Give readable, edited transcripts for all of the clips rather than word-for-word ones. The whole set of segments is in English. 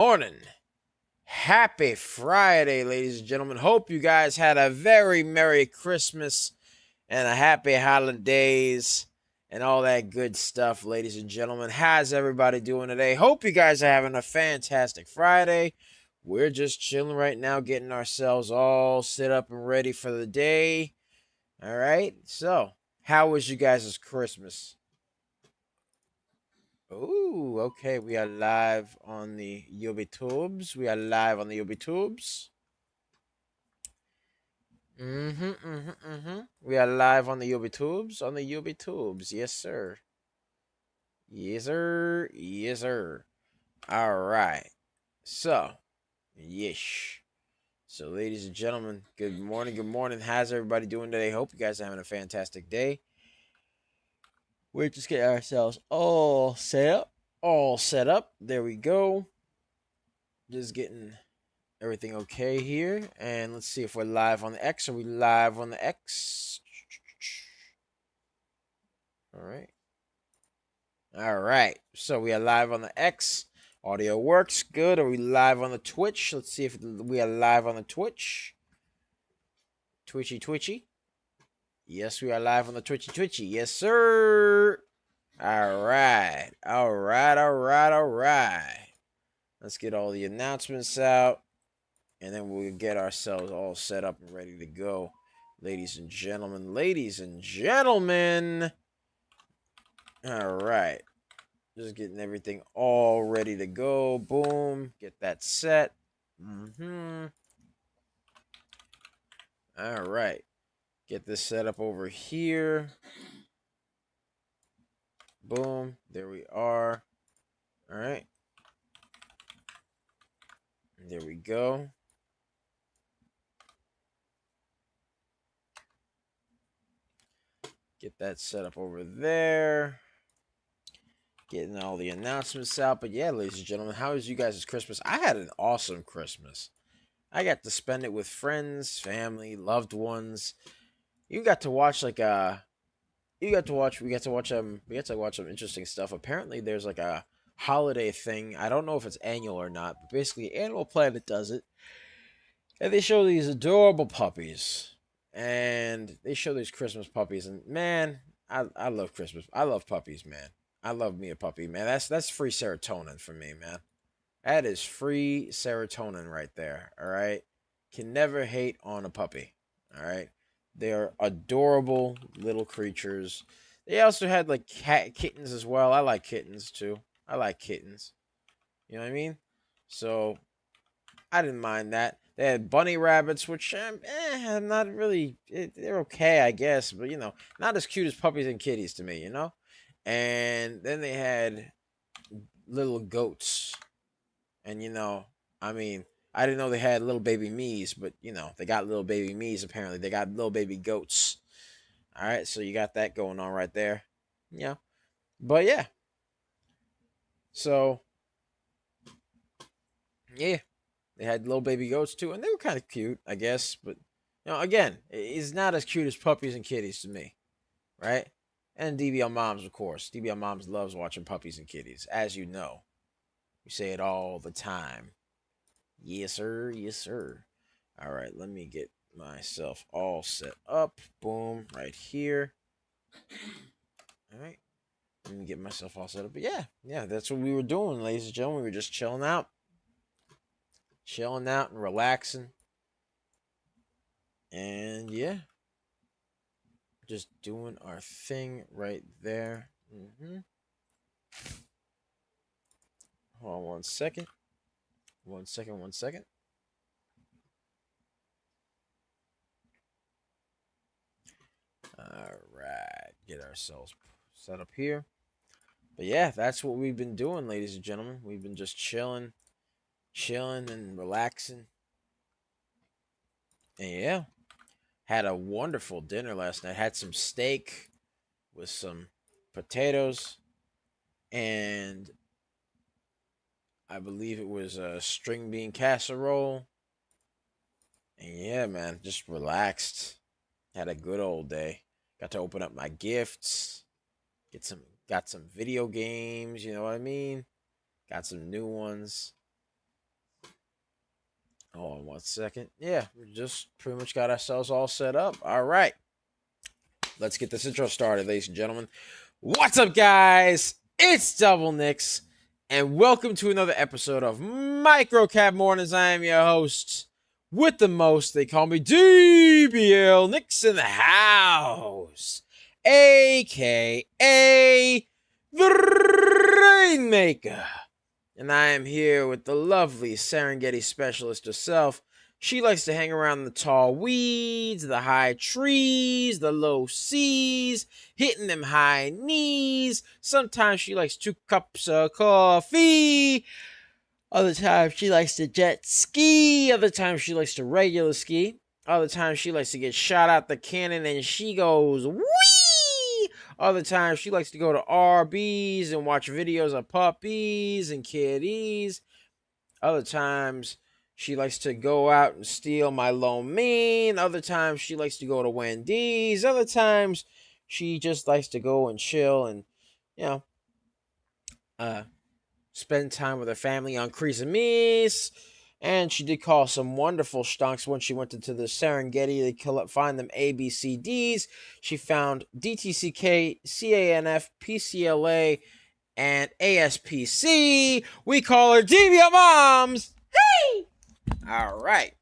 Morning. Happy Friday, ladies and gentlemen. Hope you guys had a very Merry Christmas and a happy holidays and all that good stuff, ladies and gentlemen. How's everybody doing today? Hope you guys are having a fantastic Friday. We're just chilling right now, getting ourselves all set up and ready for the day. All right. So, how was you guys' Christmas? Ooh, okay. We are live on the YouTubes. We are live on the YouTubes. We are live on the YouTubes. On the YouTubes. Yes, sir. Yes, sir. Yes, sir. All right. So, yesh. So, ladies and gentlemen, good morning. Good morning. How's everybody doing today? Hope you guys are having a fantastic day. We're just getting ourselves all set up. All set up. There we go. Just getting everything okay here. And let's see if we're live on the X. Are we live on the X? All right. All right. So we are live on the X. Audio works good. Are we live on the Twitch? Let's see if we are live on the Twitch. Twitchy. Yes, we are live on the Twitchy. Yes, sir. All right. All right. Let's get all the announcements out. And then we'll get ourselves all set up and ready to go. Ladies and gentlemen. All right. Just getting everything all ready to go. Boom. Get that set. All right. Get this set up over here. Boom. There we are. All right. There we go. Get that set up over there. Getting all the announcements out. But yeah, ladies and gentlemen, how was you guys' Christmas? I had an awesome Christmas. I got to spend it with friends, family, loved ones. You got to watch we got to watch some interesting stuff. Apparently there's like a holiday thing. I don't know if it's annual or not, but basically Animal Planet does it. And they show these adorable puppies. And they show these Christmas puppies, and man, I love Christmas. I love puppies, man. I love me a puppy, man. That's free serotonin for me, man. That is free serotonin right there. All right. Can never hate on a puppy. All right. They are adorable little creatures. They also had like kittens as well. I like kittens too. I like kittens. You know what I mean? So I didn't mind that. They had bunny rabbits, which I'm not really. They're okay, I guess, but not as cute as puppies and kitties to me. And then they had little goats. And I mean, I didn't know they had little baby me's, but they got little baby me's apparently. They got little baby goats. All right, so you got that going on right there. Yeah. But yeah. So, yeah, they had little baby goats too, and they were kind of cute, I guess, but again, it's not as cute as puppies and kitties to me, right? And DBL moms, of course. DBL moms loves watching puppies and kitties, as you know. We say it all the time. Yes, sir. Yes, sir. All right, let me get myself all set up. Boom, right here. All right. Let me get myself all set up. But yeah, that's what we were doing, ladies and gentlemen. We were just chilling out and relaxing. And yeah, just doing our thing right there. Hold on 1 second. 1 second. All right, get ourselves set up here. But yeah, that's what we've been doing, ladies and gentlemen. We've been just chilling and relaxing. And yeah, had a wonderful dinner last night. Had some steak with some potatoes, and I believe it was a string bean casserole. And yeah, man, just relaxed. Had a good old day. Got to open up my gifts. Got some video games, you know what I mean? Got some new ones. Hold on 1 second. Yeah, we just pretty much got ourselves all set up. All right. Let's get this intro started, ladies and gentlemen. What's up, guys? It's Double Nicks, and welcome to another episode of Microcap Mornings. I am your host with the most. They call me DBL Nicks in the house, a.k.a. the Rainmaker. And I am here with the lovely Serengeti specialist herself. She likes to hang around the tall weeds, the high trees, the low seas, hitting them high knees. Sometimes she likes 2 cups of coffee. Other times she likes to jet ski. Other times she likes to regular ski. Other times she likes to get shot out the cannon and she goes whee! Other times she likes to go to RBs and watch videos of puppies and kitties. Other times she likes to go out and steal my lo mein. Other times she likes to go to Wendy's. Other times she just likes to go and chill and, spend time with her family on Christmas. And she did call some wonderful stonks when she went into the Serengeti to find them ABCDs. She found DTCK, CANF, PCLA, and ASPC. We call her DBL Moms. Hey! All right.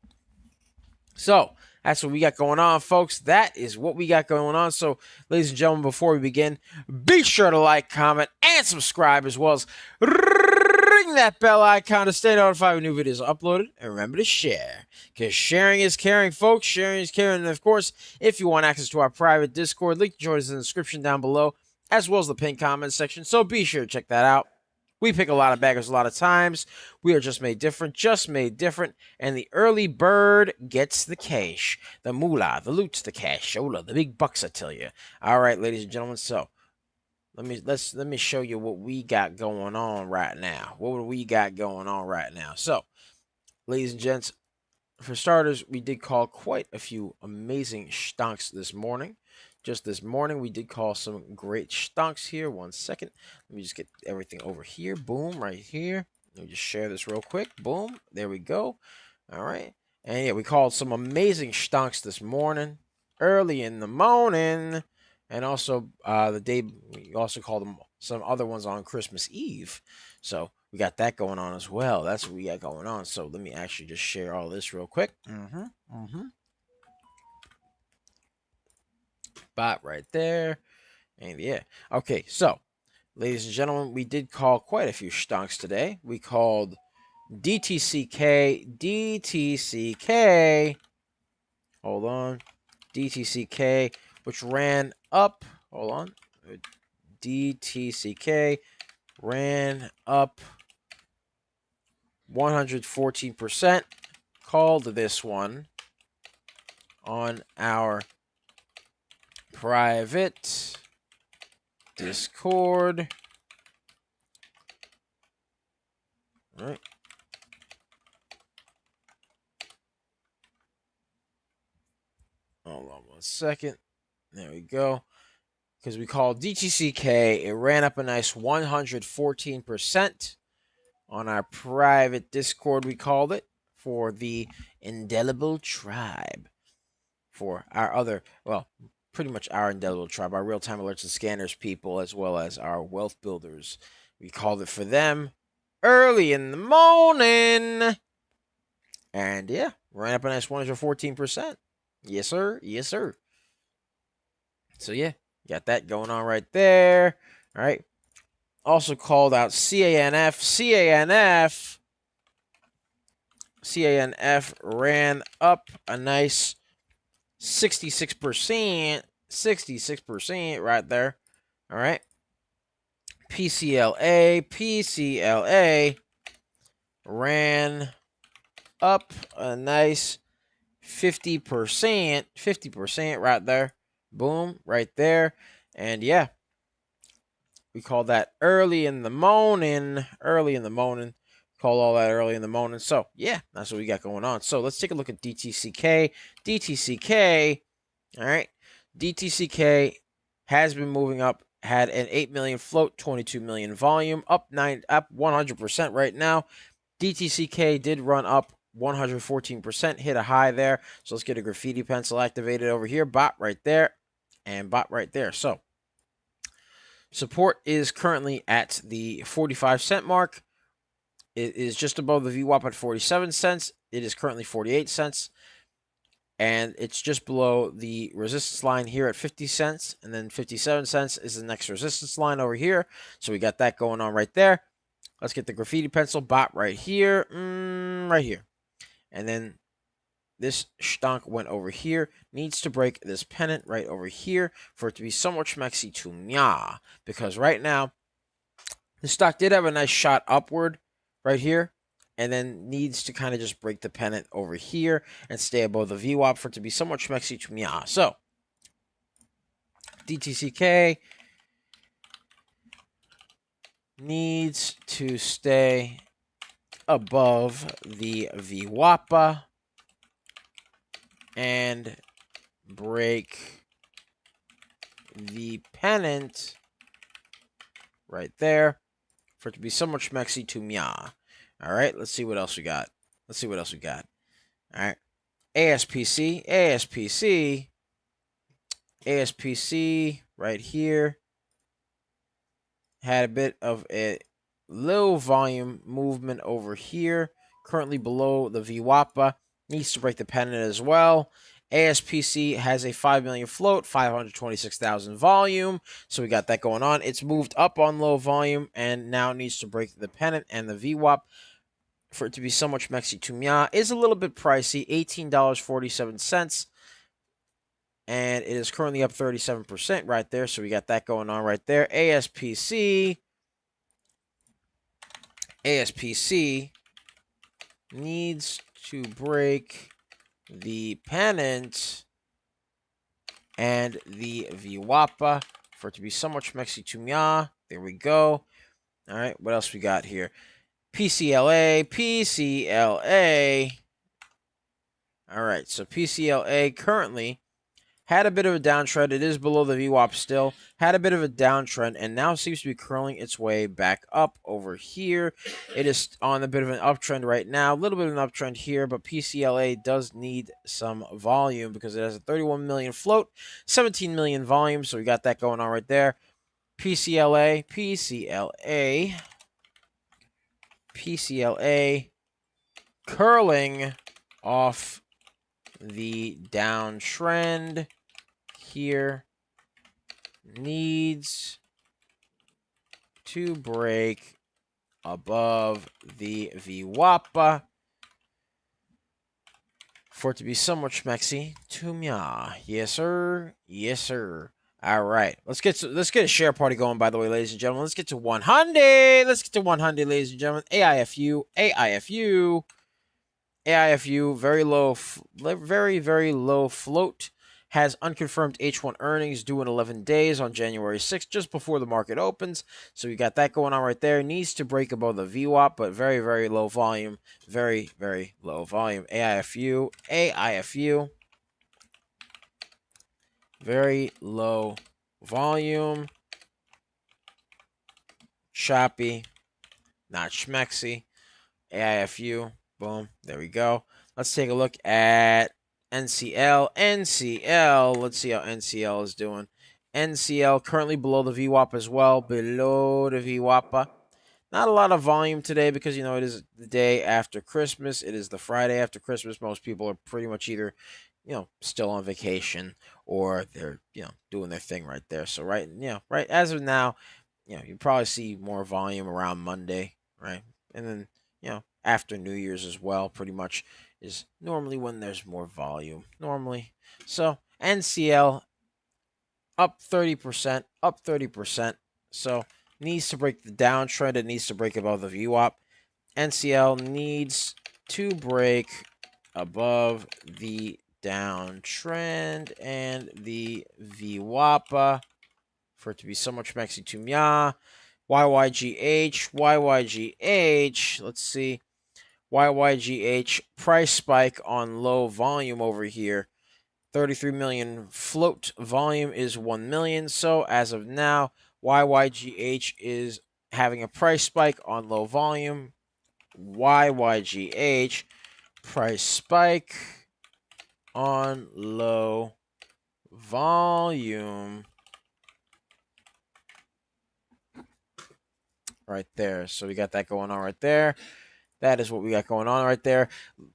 So that's what we got going on, folks. That is what we got going on. So, ladies and gentlemen, before we begin, be sure to like, comment, and subscribe, as well as ring that bell icon to stay notified when new videos are uploaded. And remember to share, because sharing is caring, folks. Sharing is caring. And, of course, if you want access to our private Discord, link to join us in the description down below, as well as the pinned comment section. So be sure to check that out. We pick a lot of baggers a lot of times. We are just made different, and the early bird gets the cash, the moolah, the loot, the cashola, the big bucks, I tell you. All right, ladies and gentlemen, so let me show you what we got going on right now. What do we got going on right now? So, ladies and gents, for starters, we did call quite a few amazing stonks this morning. Just this morning, we did call some great stonks here. 1 second. Let me just get everything over here. Boom, right here. Let me just share this real quick. Boom. There we go. All right. And yeah, we called some amazing stonks this morning, early in the morning. And also, the day, we also called them some other ones on Christmas Eve. So we got that going on as well. That's what we got going on. So let me actually just share all this real quick. Spot right there. And yeah. Okay, so, ladies and gentlemen, we did call quite a few stonks today. We called DTCK. Hold on. DTCK, which ran up. Hold on. DTCK ran up 114%. Called this one on our private Discord. All right. Hold on 1 second. There we go. Because we called DTCK, it ran up a nice 114% on our private Discord. We called it for the Indelible Tribe. For our other, well, pretty much our Indelible Tribe, our real-time alerts and scanners people, as well as our wealth builders. We called it for them early in the morning. And yeah, ran up a nice 114%. Yes, sir. Yes, sir. So yeah, got that going on right there. All right. Also called out CANF. CANF ran up a nice 66%. 66% right there. All right. PCLA ran up a nice 50%. 50% right there. Boom, right there. And yeah, we call that early in the morning. Early in the morning. Call all that early in the morning. So, yeah, that's what we got going on. So, let's take a look at DTCK. DTCK, all right. DTCK has been moving up. Had an 8 million float, 22 million volume, up 100% right now. DTCK did run up 114%, hit a high there. So let's get a graffiti pencil activated over here. Bot right there and bot right there. So support is currently at the 45-cent mark. It is just above the VWAP at 47 cents. It is currently 48 cents. And it's just below the resistance line here at 50 cents. And then 57 cents is the next resistance line over here. So we got that going on right there. Let's get the graffiti pencil bot right here. Right here. And then this stonk went over here. Needs to break this pennant right over here for it to be somewhat schmexy to mya. Because right now, the stock did have a nice shot upward right here. And then needs to kind of just break the pennant over here and stay above the VWAP for it to be somewhat schmexy to mya. So, DTCK needs to stay above the VWAP and break the pennant right there for it to be somewhat schmexy to mya. All right, let's see what else we got. All right, ASPC right here had a bit of a low volume movement over here, currently below the VWAP. Needs to break the pennant as well. ASPC has a 5 million float, 526,000 volume. So we got that going on. It's moved up on low volume and now needs to break the pennant and the VWAP for it to be so much schmexy to mya. Is a little bit pricey, $18.47. And it is currently up 37% right there. So we got that going on right there. ASPC needs to break the pennant and the VWAP for it to be somewhat schmexy to mya. There we go. All right, what else we got here? PCLA. All right, so PCLA currently had a bit of a downtrend. It is below the VWAP still. Had a bit of a downtrend and now seems to be curling its way back up over here. It is on a bit of an uptrend right now. A little bit of an uptrend here, but PCLA does need some volume because it has a 31 million float, 17 million volume. So we got that going on right there. PCLA curling off the downtrend here, needs to break above the VWAP for it to be somewhat schmexy to mya. Yes, sir. Yes, sir. All right, let's get a share party going. By the way, ladies and gentlemen, let's get to 100. Let's get to 100, ladies and gentlemen. AIFU, very low, very low float. Has unconfirmed H1 earnings due in 11 days on January 6th, just before the market opens. So you got that going on right there. Needs to break above the VWAP, but very, very low volume. Very, very low volume. AIFU. Very low volume. Choppy. Not schmexy. AIFU. Boom. There we go. Let's take a look at NCL. Let's see how NCL is doing. NCL currently below the VWAP as well. Below the VWAP. Not a lot of volume today because, you know, it is the day after Christmas. It is the Friday after Christmas. Most people are pretty much either, you know, still on vacation or they're, you know, doing their thing right there. So right as of now, you know, you probably see more volume around Monday, right? And then, you know, after New Year's as well, pretty much is normally when there's more volume. Normally. So NCL up 30%, So needs to break the downtrend. It needs to break above the VWAP. NCL needs to break above the downtrend and the VWAP for it to be so much schmexy to mya. YYGH. Let's see. YYGH price spike on low volume over here. 33 million float volume is 1 million. So as of now, YYGH is having a price spike on low volume. YYGH price spike on low volume right there. So we got that going on right there. That is what we got going on right there.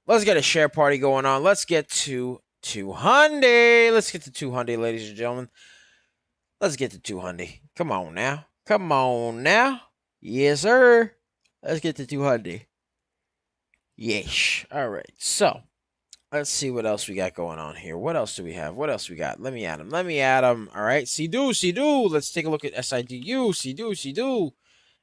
Let's get a share party going on. Let's get to 200. Let's get to 200, ladies and gentlemen. Let's get to 200. Come on now. Come on now. Yes, sir. Let's get to 200. Yeesh. All right. So, let's see what else we got going on here. What else do we have? What else we got? Let me add them. Let me add them. All right. See-do. Let's take a look at SIDU. See-do.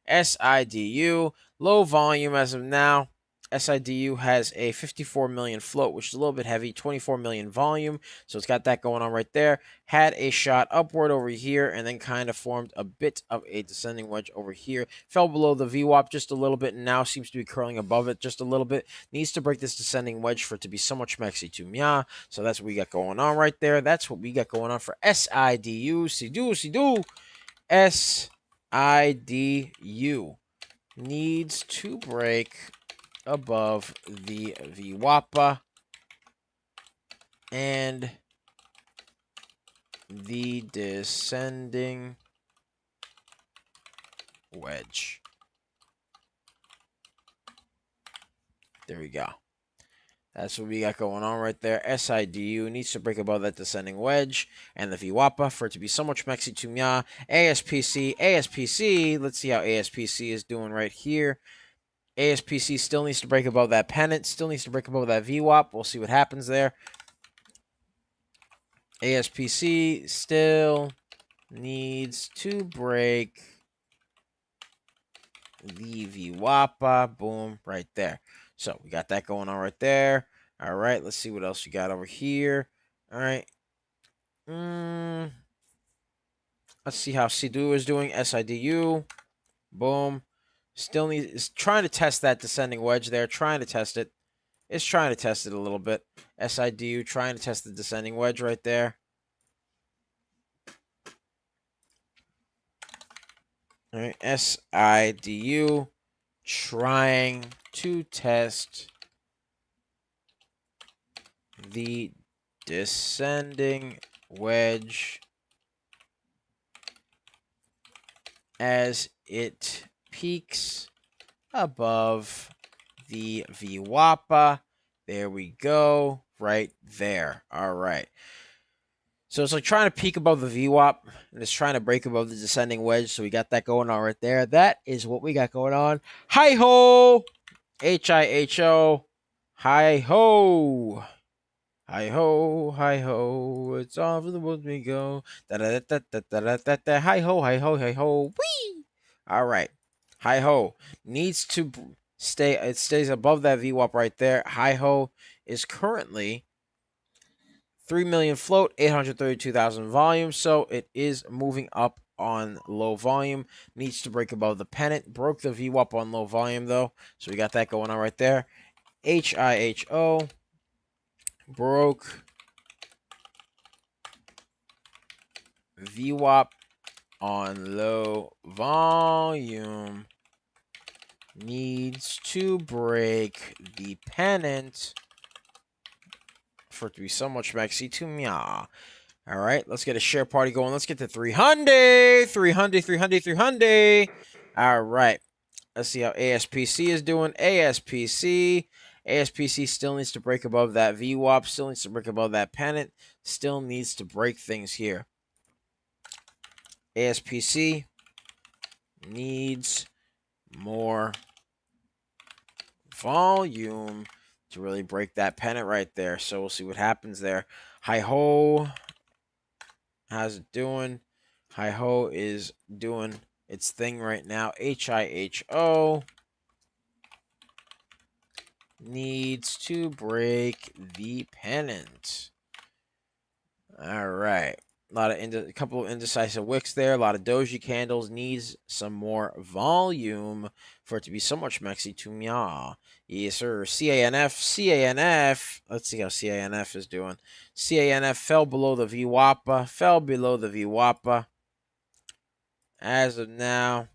SIDU. Low volume as of now. SIDU has a 54 million float, which is a little bit heavy, 24 million volume. So it's got that going on right there. Had a shot upward over here and then kind of formed a bit of a descending wedge over here. Fell below the VWAP just a little bit and now seems to be curling above it just a little bit. Needs to break this descending wedge for it to be so much maxi to mia. So that's what we got going on right there. That's what we got going on for SIDU. See-do. SIDU needs to break above the VWAP and the descending wedge. There we go. That's what we got going on right there. SIDU needs to break above that descending wedge and the VWAP for it to be so much maxi to mia. ASPC. Let's see how ASPC is doing right here. ASPC still needs to break above that pennant. Still needs to break above that VWAP. We'll see what happens there. ASPC still needs to break the VWAP. Boom, right there. So we got that going on right there. All right, let's see what else we got over here. All right. Let's see how SIDU is doing. SIDU. Boom. Still is trying to test that descending wedge there. Trying to test it. It's trying to test it a little bit. SIDU trying to test the descending wedge right there. All right. SIDU trying to test the descending wedge as it peaks above the VWAP. There we go. Right there. All right. So it's like trying to peak above the VWAP, and it's trying to break above the descending wedge. So we got that going on right there. That is what we got going on. Hi-ho! H-I-H-O. Hi-ho! Hi-ho, hi-ho. It's all for the woods we go. Da-da-da-da-da-da-da-da. Hi-ho, hi-ho, hi-ho. Whee! All right. Hi-ho needs to stay. It stays above that VWAP right there. Hi-ho is currently 3 million float, 832,000 volume. So it is moving up on low volume. Needs to break above the pennant. Broke the VWAP on low volume though. So we got that going on right there. HIHO broke VWAP on low volume. Needs to break the pennant for it to be so much maxi to mia. All right, let's get a share party going. Let's get to 300. 300. All right. Let's see how ASPC is doing. ASPC still needs to break above that VWAP. Still needs to break above that pennant. Still needs to break things here. ASPC needs more volume to really break that pennant right there. So we'll see what happens there. Hi-ho. How's it doing? Hi-ho is doing its thing right now. HIHO needs to break the pennant. All right. A couple of indecisive wicks there. A lot of doji candles. Needs some more volume for it to be so much maxi to mia. Yes, sir. CANF. Let's see how CANF is doing. CANF fell below the VWAP. As of now,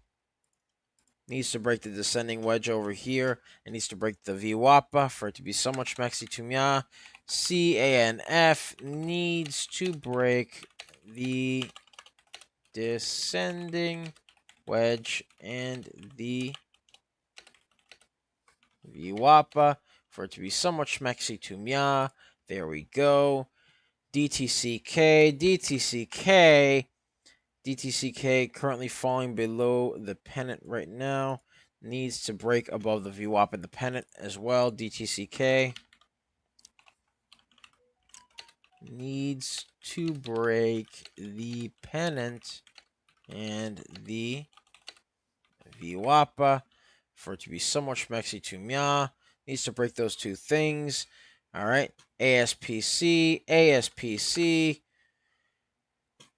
Needs to break the descending wedge over here. It needs to break the VWAP for it to be somewhat schmexy to mya. CANF needs to break the descending wedge and the VWAP for it to be somewhat schmexy to mya. There we go. DTCK currently falling below the pennant right now. Needs to break above the VWAP and the pennant as well. DTCK needs to break the pennant and the VWAP for it to be somewhat schmexy to mya. Needs to break those two things. All right. ASPC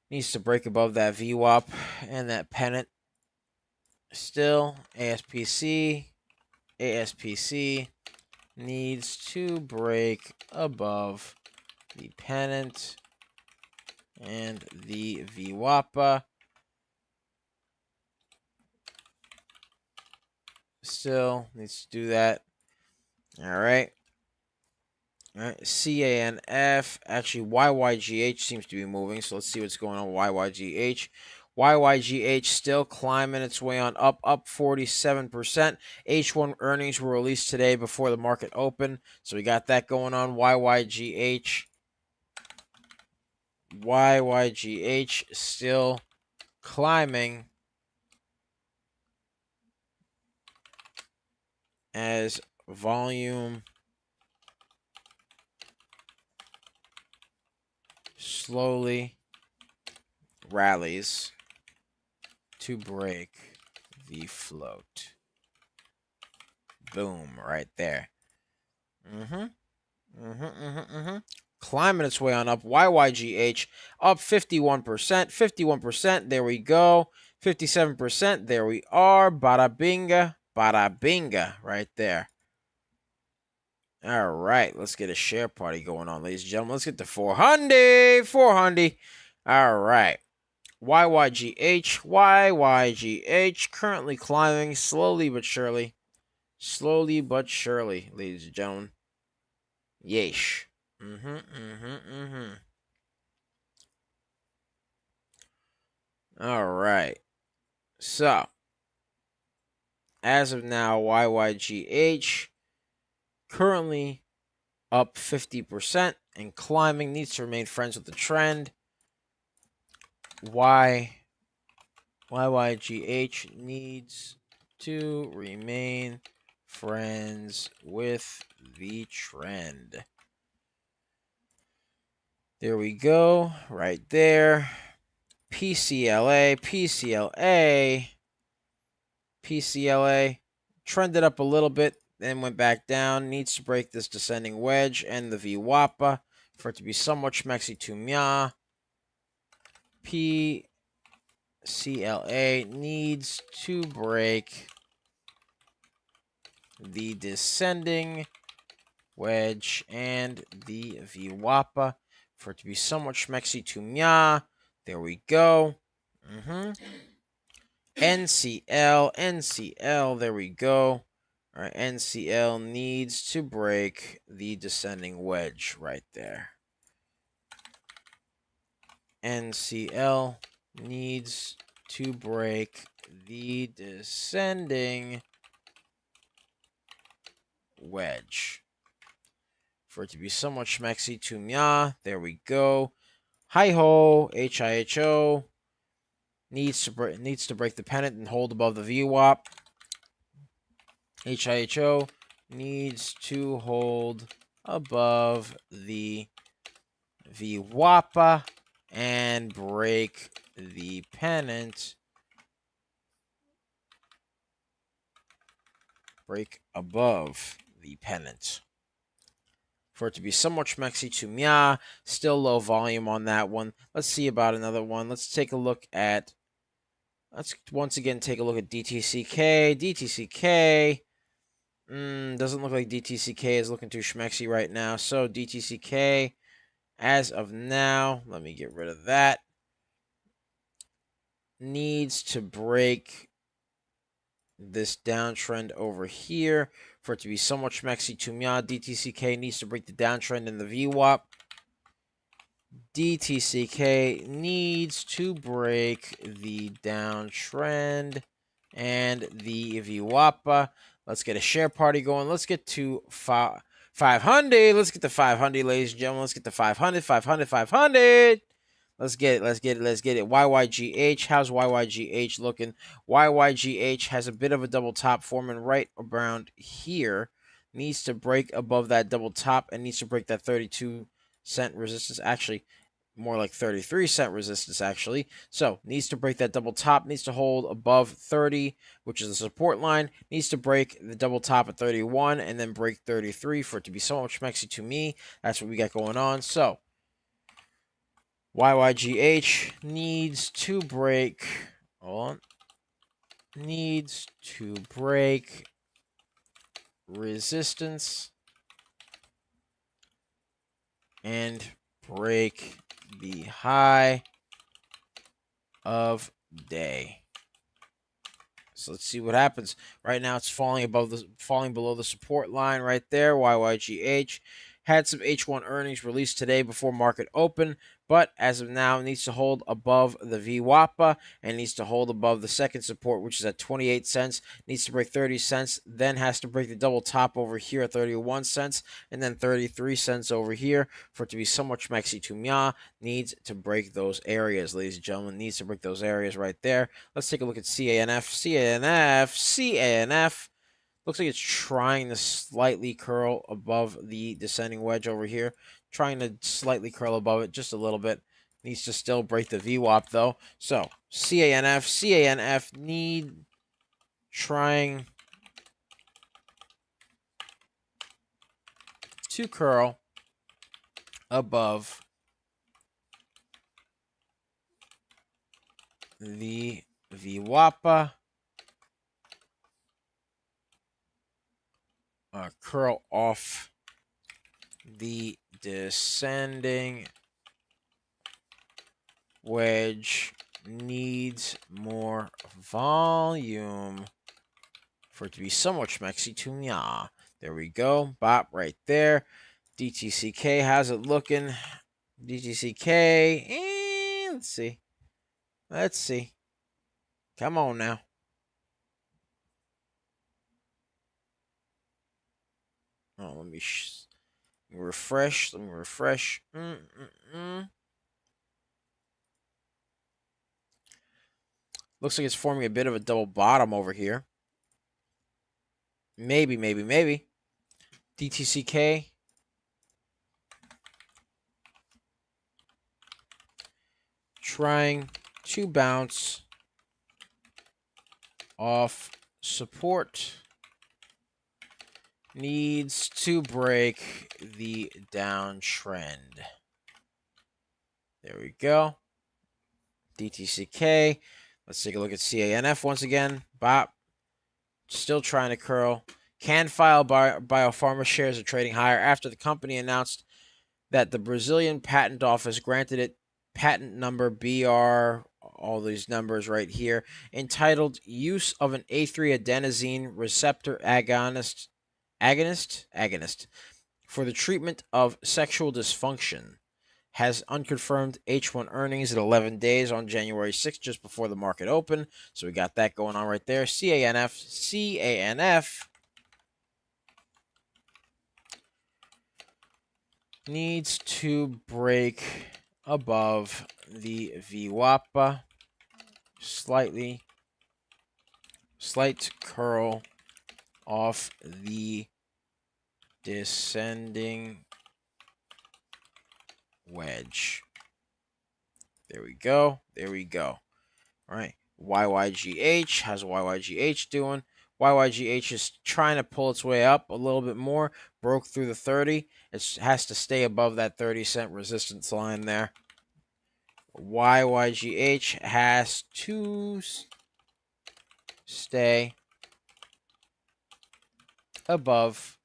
needs to break above that VWAP and that pennant. Still, ASPC needs to break above the pennant and the VWAP. Still needs to do that. All right. All right. CANF. Actually, YYGH seems to be moving. So let's see what's going on with YYGH. YYGH still climbing its way on up 47%. H1 earnings were released today before the market opened. So we got that going on. YYGH still climbing as volume slowly rallies to break the float. Boom, right there. Climbing its way on up. YYGH up 51%. 51%. There we go. 57%. There we are. Bada binga. Bada binga. Right there. All right. Let's get a share party going on, ladies and gentlemen. Let's get to 400. 400. All right. YYGH currently climbing slowly but surely. Slowly but surely, ladies and gentlemen. Yeesh. All right. So, as of now, YYGH currently up 50% and climbing. Needs to remain friends with the trend. YYGH needs to remain friends with the trend. There we go. Right there. PCLA trended up a little bit, then went back down. Needs to break this descending wedge and the VWAP for it to be somewhat schmexy to mya. PCLA needs to break the descending wedge and the VWAP for it to be somewhat schmexy to mya. There we go. NCL, there we go. All right, NCL needs to break the descending wedge right there. NCL needs to break the descending wedge for it to be somewhat schmexy to mya. There we go. Hi-ho, HIHO needs to break the pennant and hold above the VWAP. HIHO needs to hold above the VWAP and break the pennant. Break above the pennant for it to be somewhat schmexy to mya. Still low volume on that one. Let's see about another one. Let's take a look at. Let's once again take a look at DTCK. DTCK doesn't look like DTCK is looking too schmexy right now. So DTCK, as of now, let me get rid of that. Needs to break this downtrend over here for it to be somewhat schmexy to me. DTCK needs to break the downtrend in the VWAP. DTCK needs to break the downtrend and the VWAP. Let's get a share party going. Let's get to 500. Let's get to 500, ladies and gentlemen. Let's get to 500, 500, 500. Let's get it. Let's get it. Let's get it. YYGH. How's YYGH looking? YYGH has a bit of a double top forming right around here. Needs to break above that double top and needs to break that 32-cent resistance. Actually, more like 33-cent resistance, actually. So, needs to break that double top. Needs to hold above 30, which is the support line. Needs to break the double top at 31 and then break 33 for it to be somewhat schmexy to me. That's what we got going on. So, YYGH needs to break, hold on, needs to break resistance and break the high of day. So let's see what happens. Right now it's falling below the support line right there. YYGH had some H1 earnings released today before market open, but as of now, it needs to hold above the VWAPA and needs to hold above the second support, which is at 28 cents. Needs to break 30 cents, then has to break the double top over here at 31 cents, and then 33 cents over here for it to be somewhat schmexy to me. Needs to break those areas, ladies and gentlemen. Needs to break those areas right there. Let's take a look at CANF. CANF. Looks like it's trying to slightly curl above the descending wedge over here. Trying to slightly curl above it just a little bit. Needs to still break the VWAP though. So CANF need trying to curl above the VWAP. Curl off the descending wedge, needs more volume for it to be somewhat schmexy to me. There we go. Bop right there. DTCK, how's it looking? DTCK, let's see. Let's see. Come on now. Oh, let me refresh. Let me refresh. Looks like it's forming a bit of a double bottom over here. Maybe. DTCK. Trying to bounce off support. Needs to break the downtrend. There we go. DTCK. Let's take a look at CANF once again. Bop. Still trying to curl. CanFile Biopharma shares are trading higher after the company announced that the Brazilian Patent Office granted it patent number BR, all these numbers right here, entitled Use of an A3 Adenosine Receptor Agonist for the treatment of sexual dysfunction. Has unconfirmed H1 earnings at 11 days on January 6th, just before the market open. So we got that going on right there. CANF needs to break above the VWAPA. Slight curl off the descending wedge. There we go. All right. YYGH. How's YYGH doing? YYGH is trying to pull its way up a little bit more. Broke through the 30. It has to stay above that 30-cent resistance line there. YYGH has to stay above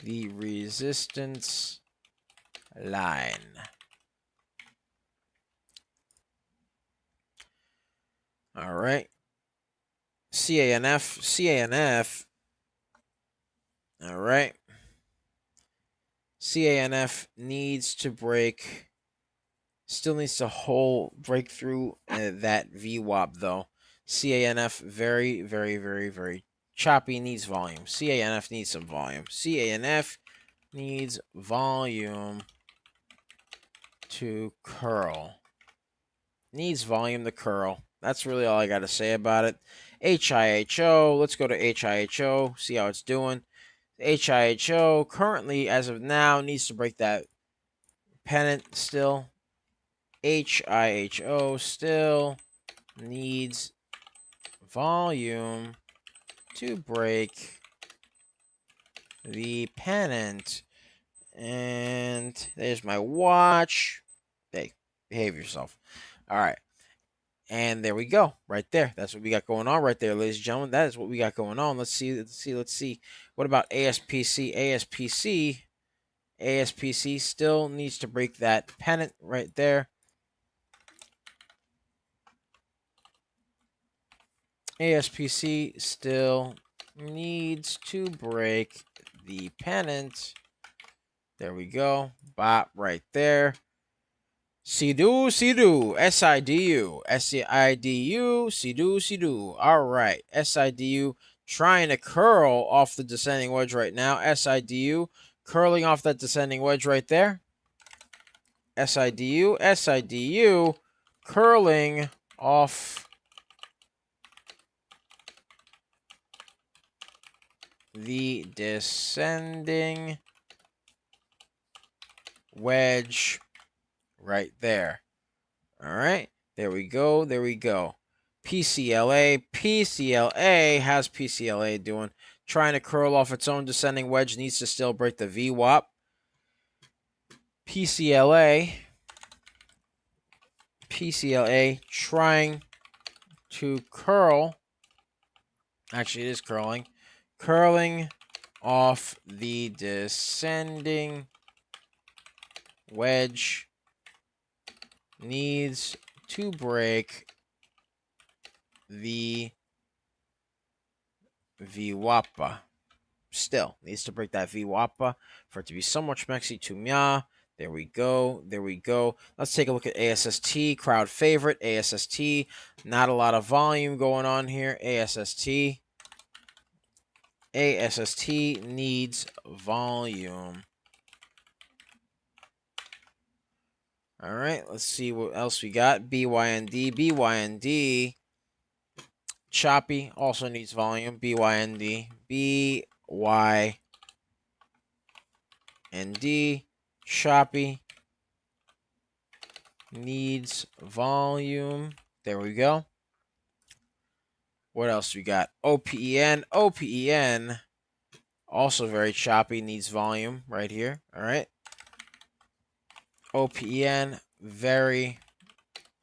the resistance line. All right. CANF. All right. CANF needs to break. Still needs to break through that VWAP though. CANF very, very, very, very choppy. Needs volume. CANF needs some volume. CANF needs volume to curl. Needs volume to curl. That's really all I got to say about it. HIHO. Let's go to HIHO. See how it's doing. HIHO currently, as of now, needs to break that pennant still. HIHO still needs volume to break the pennant. And there's my watch. Hey, behave yourself. All right. And there we go. Right there. That's what we got going on right there, ladies and gentlemen. That is what we got going on. Let's see. What about ASPC? ASPC still needs to break that pennant right there. ASPC still needs to break the pennant. There we go. Bop right there. Sidu. SIDU. Sidu. All right. SIDU trying to curl off the descending wedge right now. SIDU curling off that descending wedge right there. SIDU curling off the descending wedge right there. All right. There we go. PCLA has PCLA doing. Trying to curl off its own descending wedge. Needs to still break the VWAP. PCLA trying to curl. Actually, it is curling. Curling off the descending wedge. Needs to break the VWAP. Still needs to break that VWAP for it to be somewhat schmexy to mya. There we go. Let's take a look at ASST, crowd favorite. ASST, not a lot of volume going on here. ASST needs volume. All right, let's see what else we got. BYND. Choppy also needs volume. BYND. Choppy needs volume. There we go. What else we got? OPEN. Also very choppy. Needs volume right here. All right. OPEN. Very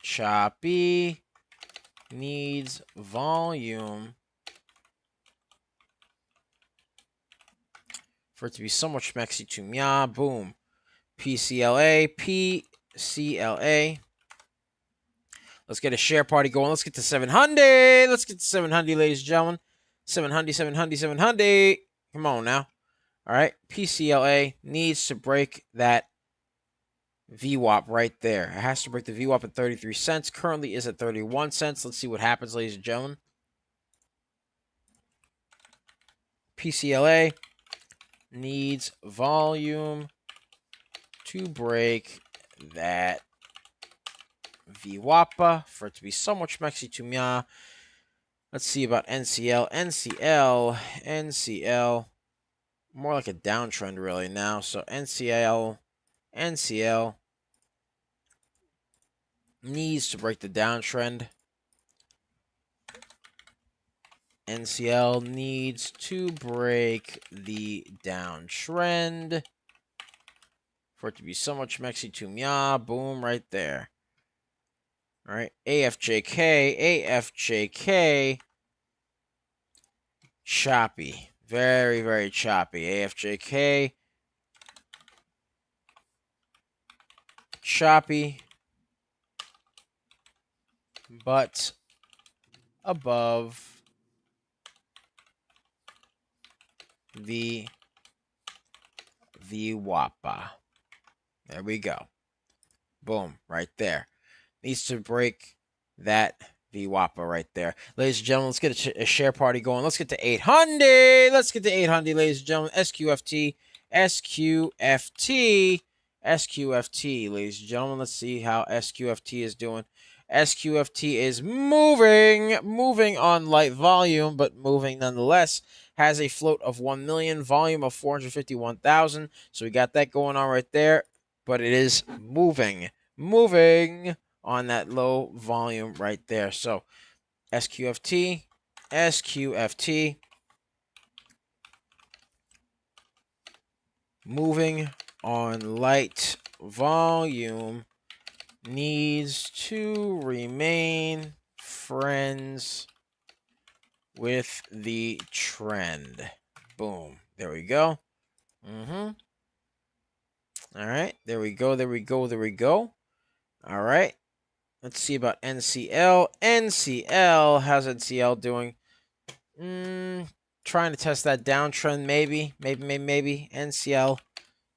choppy. Needs volume for it to be somewhat schmexy to mya. Boom. PCLA. Let's get a share party going. Let's get to 700. Let's get to 700, ladies and gentlemen. 700. Come on now. All right. PCLA needs to break that VWAP right there. It has to break the VWAP at 33 cents. Currently is at 31 cents. Let's see what happens, ladies and gentlemen. PCLA needs volume to break that VWAP for it to be somewhat schmexy to mya. Let's see about NCL. NCL. More like a downtrend really now. So NCL needs to break the downtrend. NCL needs to break the downtrend for it to be somewhat schmexy to mya. Boom, right there. All right, AFJK. Choppy. Very, very choppy. AFJK. Choppy. But above the VWAPA. There we go. Boom, right there. Needs to break that VWAPA right there. Ladies and gentlemen, let's get a share party going. Let's get to 800. Let's get to 800, ladies and gentlemen. SQFT, SQFT, SQFT, ladies and gentlemen. Let's see how SQFT is doing. SQFT is moving on light volume, but moving nonetheless. Has a float of 1 million, volume of 451,000. So we got that going on right there, but it is moving on that low volume right there. So SQFT, SQFT, moving on light volume, needs to remain friends with the trend. Boom. There we go. All right. There we go. All right. Let's see about NCL. NCL, how's NCL doing? Trying to test that downtrend, maybe. NCL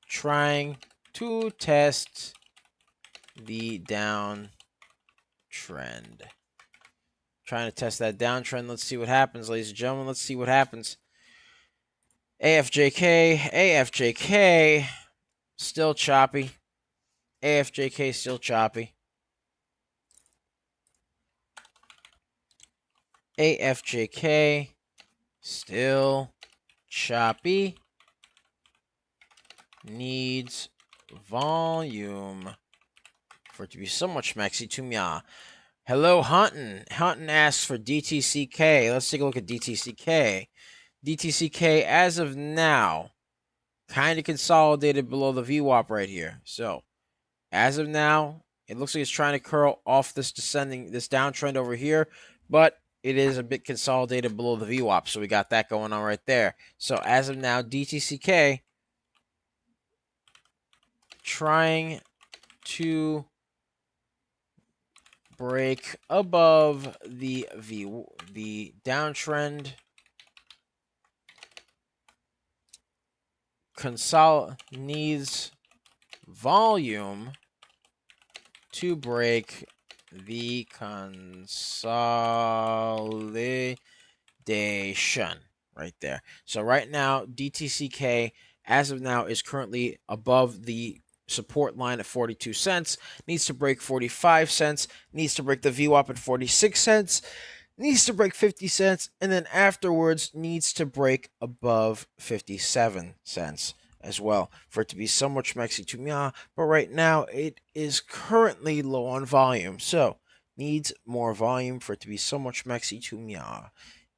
trying to test the downtrend. Trying to test that downtrend. Let's see what happens, ladies and gentlemen. Let's see what happens. AFJK, still choppy. AFJK still choppy. AFJK still choppy. Needs volume for it to be somewhat schmexy to me. Hello, Hunton. Hunton asks for DTCK. Let's take a look at DTCK. DTCK, as of now, kind of consolidated below the VWAP right here. So, as of now, it looks like it's trying to curl off this downtrend over here, but it is a bit consolidated below the VWAP. So, we got that going on right there. So, as of now, DTCK trying to break above the downtrend. Needs volume to break the consolidation right there. So right now, DTCK, as of now, is currently above the support line at 42 cents, needs to break 45 cents, needs to break the VWAP at 46 cents, needs to break 50 cents, and then afterwards needs to break above 57 cents as well for it to be somewhat schmexy to me. But right now, it is currently low on volume, so needs more volume for it to be somewhat schmexy to me.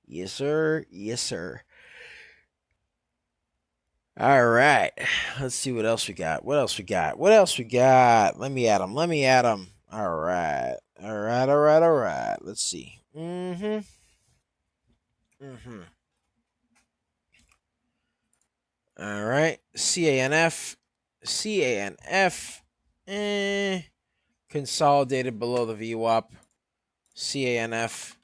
Yes, sir. Yes, sir. All right, let's see what else we got. What else we got? Let me add them. All right. Let's see. All right, CANF, consolidated below the VWAP. CANF,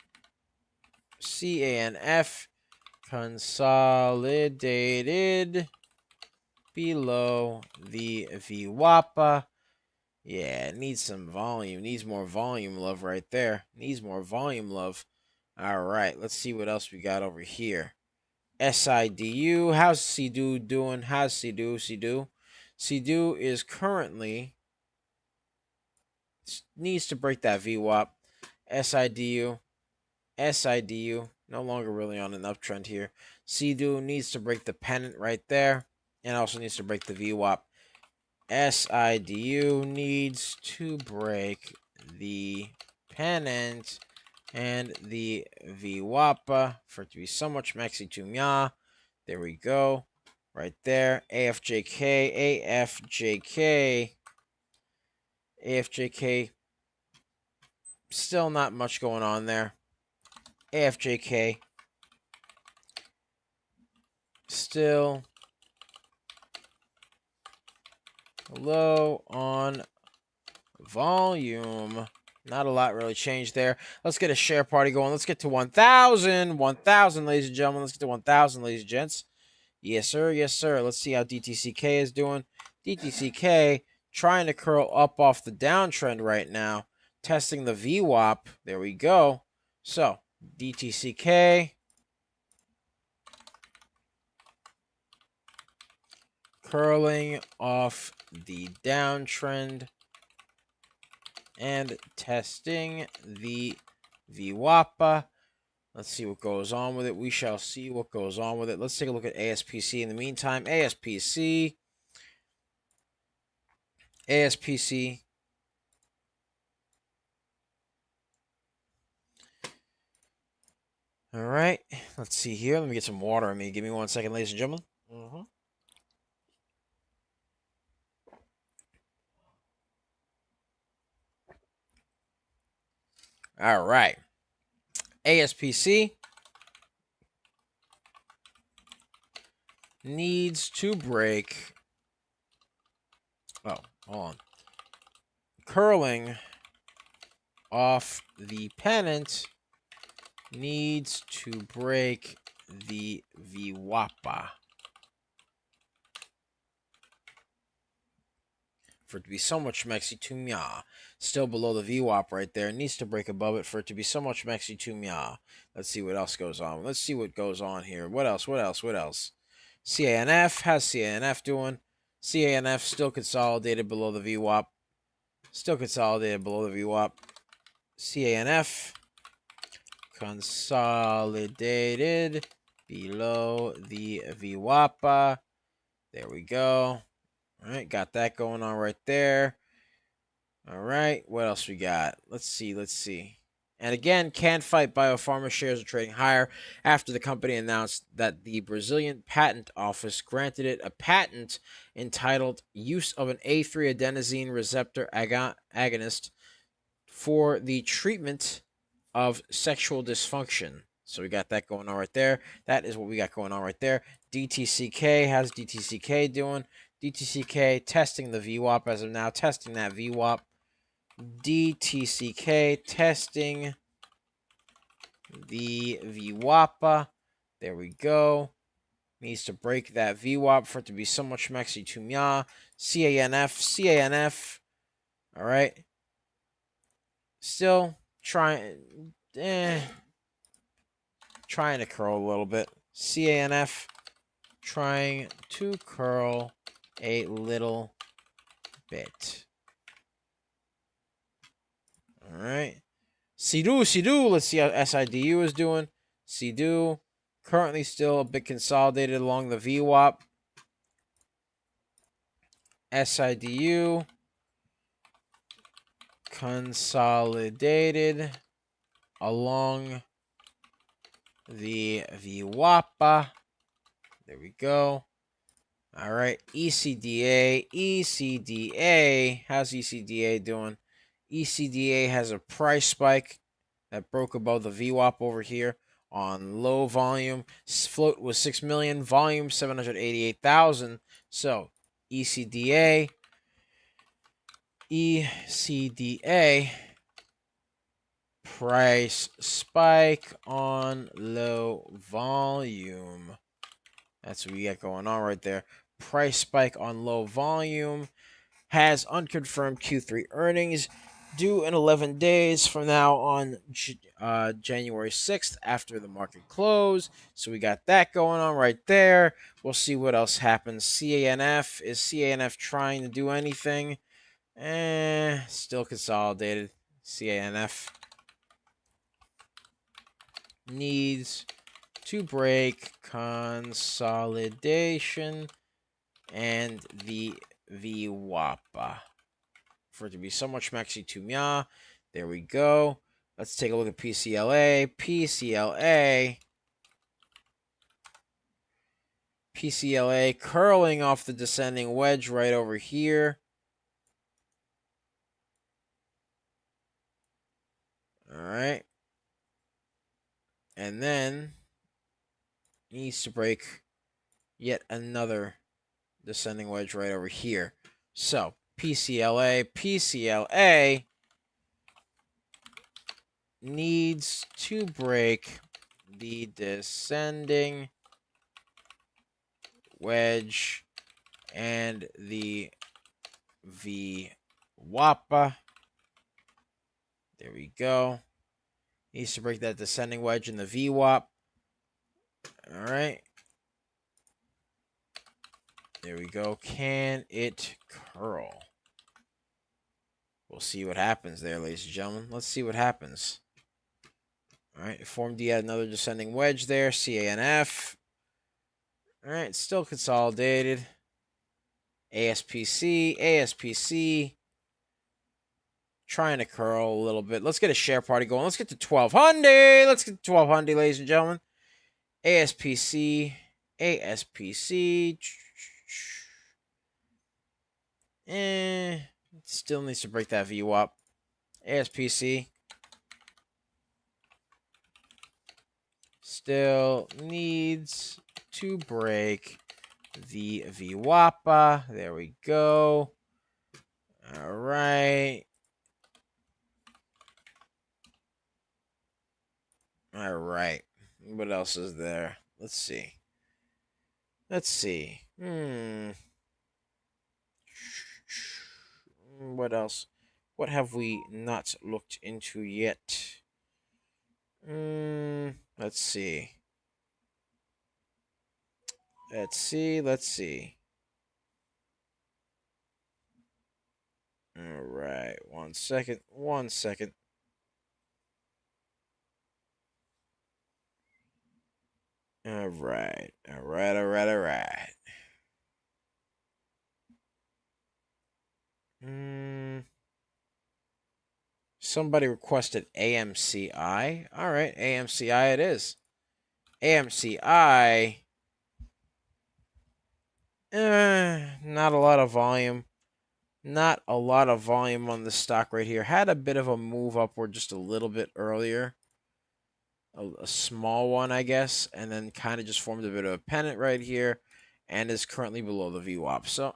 consolidated below the VWAP. Yeah, it needs some volume. Needs more volume love right there. Needs more volume love. All right, let's see what else we got over here. SIDU. How's CDU doing? CDU is currently needs to break that VWAP. SIDU. No longer really on an uptrend here. CDU needs to break the pennant right there. And also needs to break the VWAP. SIDU needs to break the pennant and the VWAP for it to be so much maxi to mya. There we go. Right there. AFJK. Still not much going on there. AFJK. Still low on volume. Not a lot really changed there. Let's get a share party going. Let's get to 1,000. 1,000, ladies and gentlemen. Let's get to 1,000, ladies and gents. Yes, sir. Yes, sir. Let's see how DTCK is doing. DTCK trying to curl up off the downtrend right now. Testing the VWAP. There we go. So, DTCK curling off the downtrend and testing the VWAP. Let's see what goes on with it. We shall see what goes on with it. Let's take a look at ASPC in the meantime. ASPC. All right. Let's see here. Let me get some water on me. Give me 1 second, ladies and gentlemen. All right. ASPC needs to break. Oh, hold on. Curling off the pennant needs to break the VWAP for it to be so much mexi to mya. Still below the VWAP right there. It needs to break above it for it to be so much mexi to mya. Let's see what else goes on. Let's see what goes on here. What else? CANF. How's CANF doing? CANF still consolidated below the VWAP. CANF consolidated below the VWAP. There we go. All right, got that going on right there. All right, what else we got? Let's see. And again, CANF Biopharma shares are trading higher after the company announced that the Brazilian Patent Office granted it a patent entitled Use of an A3 adenosine receptor agonist for the treatment of sexual dysfunction. So we got that going on right there. That is what we got going on right there. DTCK, how's DTCK doing? DTCK testing the VWAP as of now, testing that VWAP. DTCK testing the VWAP. There we go. Needs to break that VWAP for it to be so much mexi to mya. CANF. All right. Still trying to curl a little bit. CANF trying to curl a little bit. All right. CDU. Let's see how SIDU is doing. CDU currently still a bit consolidated along the VWAP. SIDU consolidated along the VWAP. There we go. All right. ECDA. How's ECDA doing? ECDA has a price spike that broke above the VWAP over here on low volume. Float was 6 million, volume 788,000. So ECDA price spike on low volume. That's what we got going on right there. Price spike on low volume. Has unconfirmed Q3 earnings due in 11 days from now on January 6th after the market close. So we got that going on right there. We'll see what else happens. CANF. Is CANF trying to do anything? Still consolidated. CANF needs to break consolidation and the VWAP for it to be so much maxi to mya. There we go. Let's take a look at PCLA. PCLA curling off the descending wedge right over here. All right. And then needs to break yet another descending wedge right over here. So PCLA needs to break the descending wedge and the VWAP. There we go. Needs to break that descending wedge in the VWAP. All right. There we go. Can it curl? We'll see what happens there, ladies and gentlemen. Let's see what happens. All right. Form D had another descending wedge there. CANF. All right. Still consolidated. ASPC. ASPC. Trying to curl a little bit. Let's get a share party going. Let's get to 1200. Let's get to 1200, ladies and gentlemen. ASPC. ASPC. Still needs to break that VWAP. ASPC. Still needs to break the VWAP. There we go. All right. All right. What else is there? Let's see. Let's see. What else? What have we not looked into yet? Let's see. Let's see. All right. 1 second. 1 second. All right. Somebody requested AMCI. All right, AMCI it is. AMCI. Not a lot of volume. Not a lot of volume on the stock right here. Had a bit of a move upward just a little bit earlier. A small one, I guess. And then kind of just formed a bit of a pennant right here. And is currently below the VWAP. So,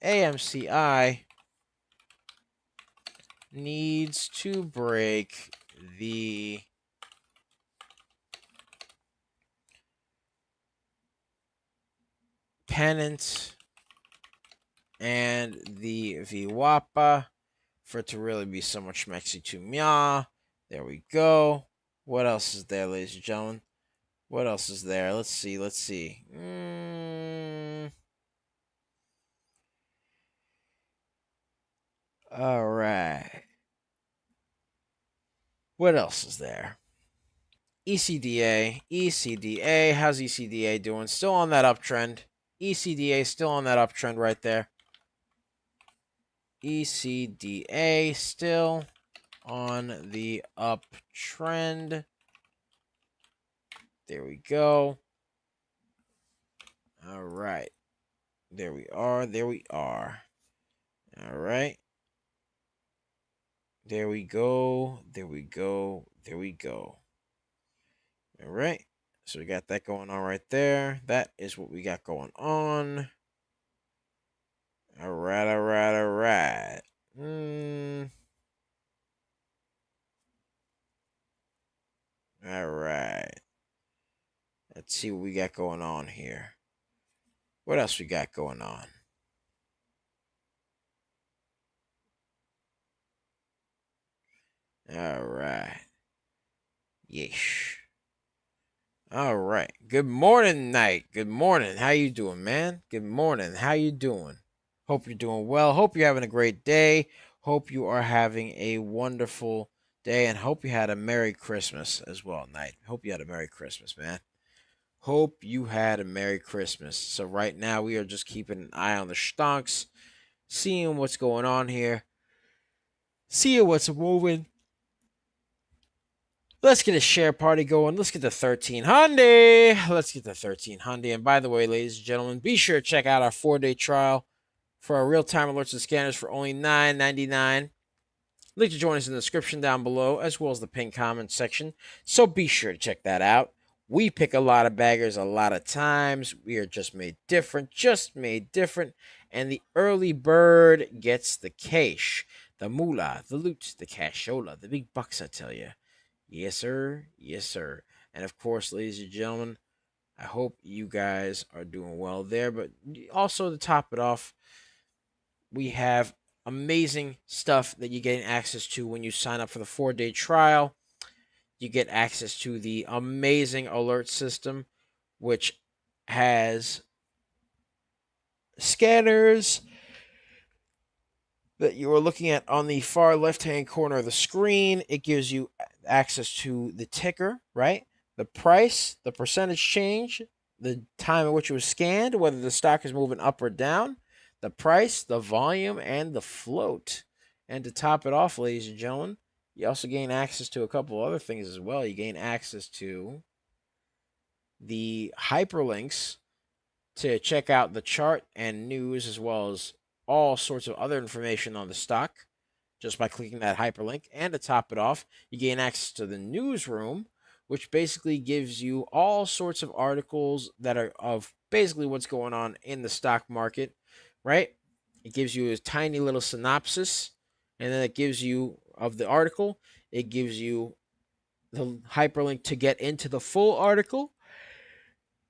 AMCI needs to break the pennant and the VWAP for it to really be so much schmexy to meow. There we go. What else is there, ladies and gentlemen? What else is there? Let's see. All right. What else is there? ECDA. How's ECDA doing? Still on that uptrend. ECDA still on that uptrend right there. ECDA still on the uptrend. There we go. All right. There we are. All right. There we go. All right. So we got that going on right there. That is what we got going on. All right. All right. Let's see what we got going on here. What else we got going on? All right. Yeesh. All right. Good morning, Knight. Good morning. How you doing, man? Good morning. How you doing? Hope you're doing well. Hope you're having a great day. Hope you are having a wonderful day, and hope you had a Merry Christmas as well, Knight. Hope you had a Merry Christmas, man. Hope you had a Merry Christmas. So right now we are just keeping an eye on the stonks, seeing what's going on here, seeing what's moving. Let's get a share party going. Let's get the 1300. Let's get the 1300. And by the way, ladies and gentlemen, be sure to check out our 4-day trial for our real-time alerts and scanners for only $9.99. Link to join us in the description down below, as well as the pinned comment section. So be sure to check that out. We pick a lot of baggers a lot of times. We are just made different. And the early bird gets the cash, the moolah, the loot, the cashola, the big bucks, I tell you. Yes, sir. Yes, sir. And of course, ladies and gentlemen, I hope you guys are doing well there. But also to top it off, we have amazing stuff that you get access to when you sign up for the 4-day trial. You get access to the amazing alert system, which has scanners that you are looking at on the far left-hand corner of the screen. It gives you access to the ticker, right? The price, the percentage change, the time at which it was scanned, whether the stock is moving up or down, the price, the volume, and the float. And to top it off, ladies and gentlemen, you also gain access to a couple other things as well. You gain access to the hyperlinks to check out the chart and news, as well as all sorts of other information on the stock just by clicking that hyperlink. And to top it off, you gain access to the newsroom, which basically gives you all sorts of articles that are of basically what's going on in the stock market, right? It gives you a tiny little synopsis, and then it gives you of the article. It gives you the hyperlink to get into the full article.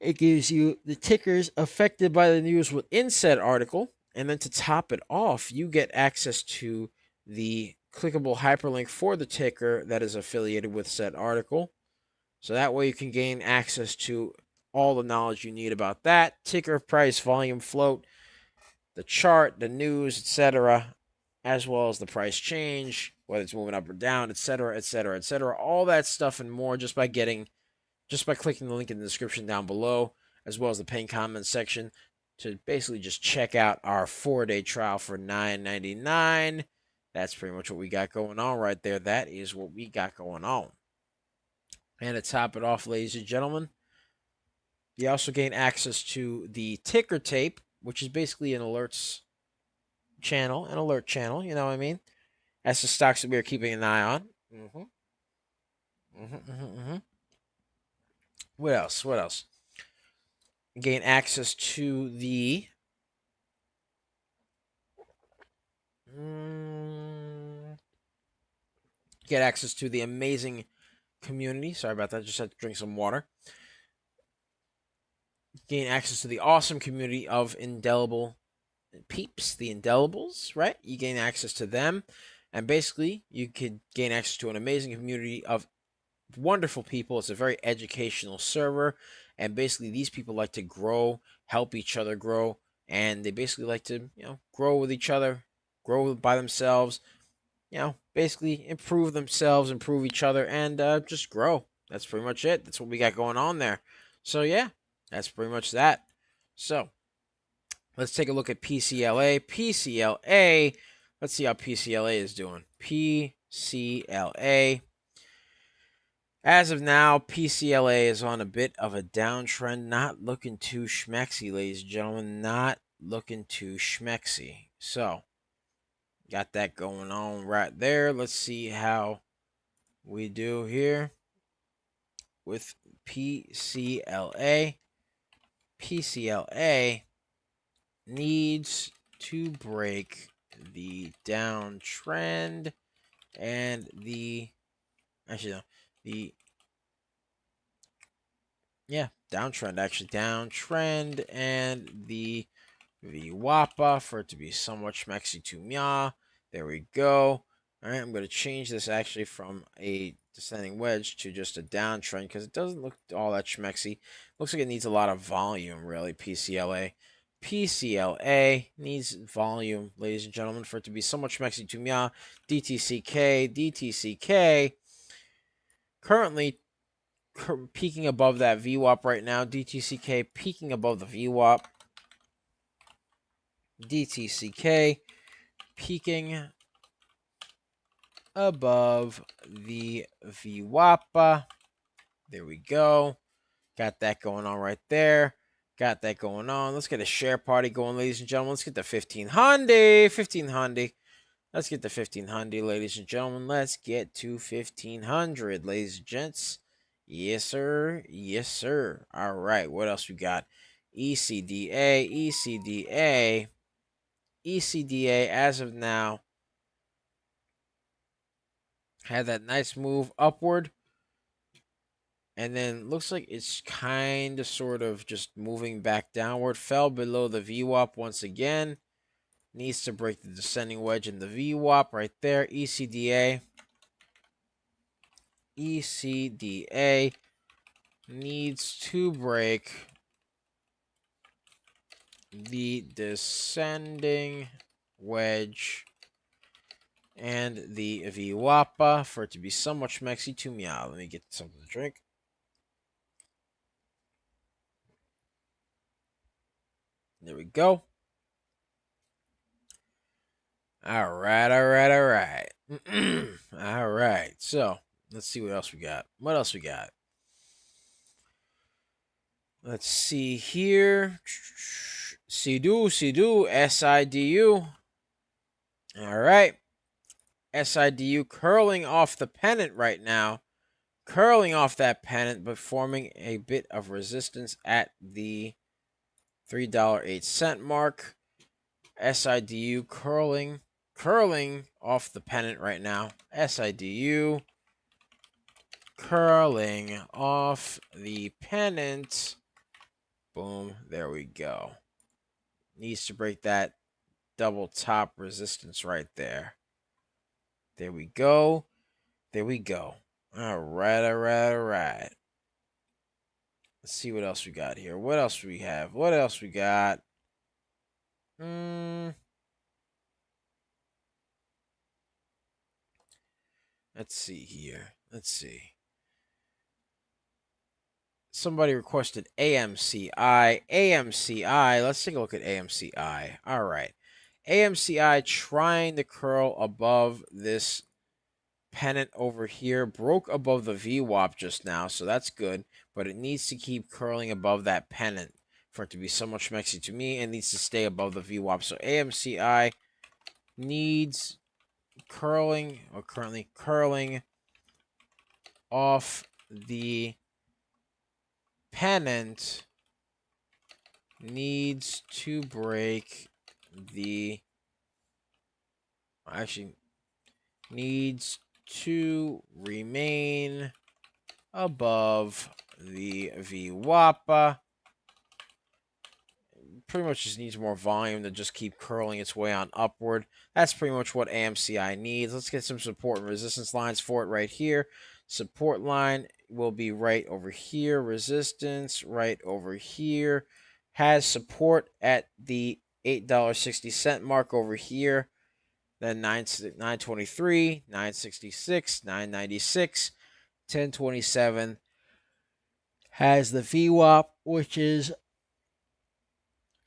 It gives you the tickers affected by the news within said article. And then to top it off, you get access to the clickable hyperlink for the ticker that is affiliated with said article. So that way you can gain access to all the knowledge you need about that ticker, price, volume, float, the chart, the news, etc., as well as the price change, whether it's moving up or down, etc., etc., etc. All that stuff and more just by clicking the link in the description down below, as well as the pinned comment section, to basically just check out our 4-day trial for $9.99. That's pretty much what we got going on right there. That is what we got going on. And to top it off, ladies and gentlemen, you also gain access to the ticker tape, which is basically an alert channel, you know what I mean? That's the stocks that we are keeping an eye on. What else? What else? Gain access to the get access to the amazing community. Sorry about that. Just had to drink some water. Gain access to the awesome community of indelible peeps, the indelibles, right? You gain access to them. And basically, you could gain access to an amazing community of wonderful people. It's a very educational server. And basically, these people like to grow, help each other grow. And they basically like to, grow with each other, grow by themselves, basically improve themselves, improve each other, and just grow. That's pretty much it. That's what we got going on there. So, yeah, that's pretty much that. So, let's take a look at PCLA. PCLA, let's see how PCLA is doing. PCLA. As of now, PCLA is on a bit of a downtrend. Not looking too schmexy, ladies and gentlemen. Not looking too schmexy. So, got that going on right there. Let's see how we do here with PCLA. PCLA needs to break the downtrend and the downtrend and the VWAPA for it to be somewhat schmexy to meow. There we go. All right, I'm going to change this actually from a descending wedge to just a downtrend because it doesn't look all that schmexy. Looks like it needs a lot of volume, really, PCLA. PCLA needs volume, ladies and gentlemen, for it to be somewhat schmexy to meow. DTCK, currently peaking above that VWAP right now. DTCK peaking above the VWAP. DTCK peaking above the VWAP. There we go. Got that going on right there. Got that going on. Let's get a share party going, ladies and gentlemen. Let's get the 1500. 1500. Let's get the 1500, ladies and gentlemen. Let's get to 1500, ladies and gents. Yes, sir. Yes, sir. All right. What else we got? ECDA. ECDA. ECDA, as of now, had that nice move upward. And then looks like it's kind of sort of just moving back downward. Fell below the VWAP once again. Needs to break the descending wedge in the VWAP right there. ECDA. ECDA needs to break the descending wedge and the VWAP for it to be somewhat schmexy to meow. Let me get something to drink. There we go. All right. All right. So let's see what else we got. What else we got? Let's see here. SIDU, SIDU. All right. SIDU curling off the pennant right now. Curling off that pennant, but forming a bit of resistance at the $3.08 mark. SIDU curling off the pennant right now. SIDU curling off the pennant. Boom. There we go. Needs to break that double top resistance right there. There we go. There we go. All right. Let's see what else we got here. What else do we have? What else we got? Let's see here. Let's see. Somebody requested AMCI. AMCI. Let's take a look at AMCI. All right. AMCI trying to curl above this pennant over here. Broke above the VWAP just now, so that's good. But it needs to keep curling above that pennant for it to be somewhat schmexy to me. It needs to stay above the VWAP. So AMCI needs curling, or currently curling off the pennant, needs to break the, actually needs to remain above the VWAP. Pretty much just needs more volume to just keep curling its way on upward. That's pretty much what AMCI needs. Let's get some support and resistance lines for it right here. Support line will be right over here. Resistance right over here. Has support at the $8.60 mark over here. Then 923, 966, 996, 1027. Has the VWAP, which is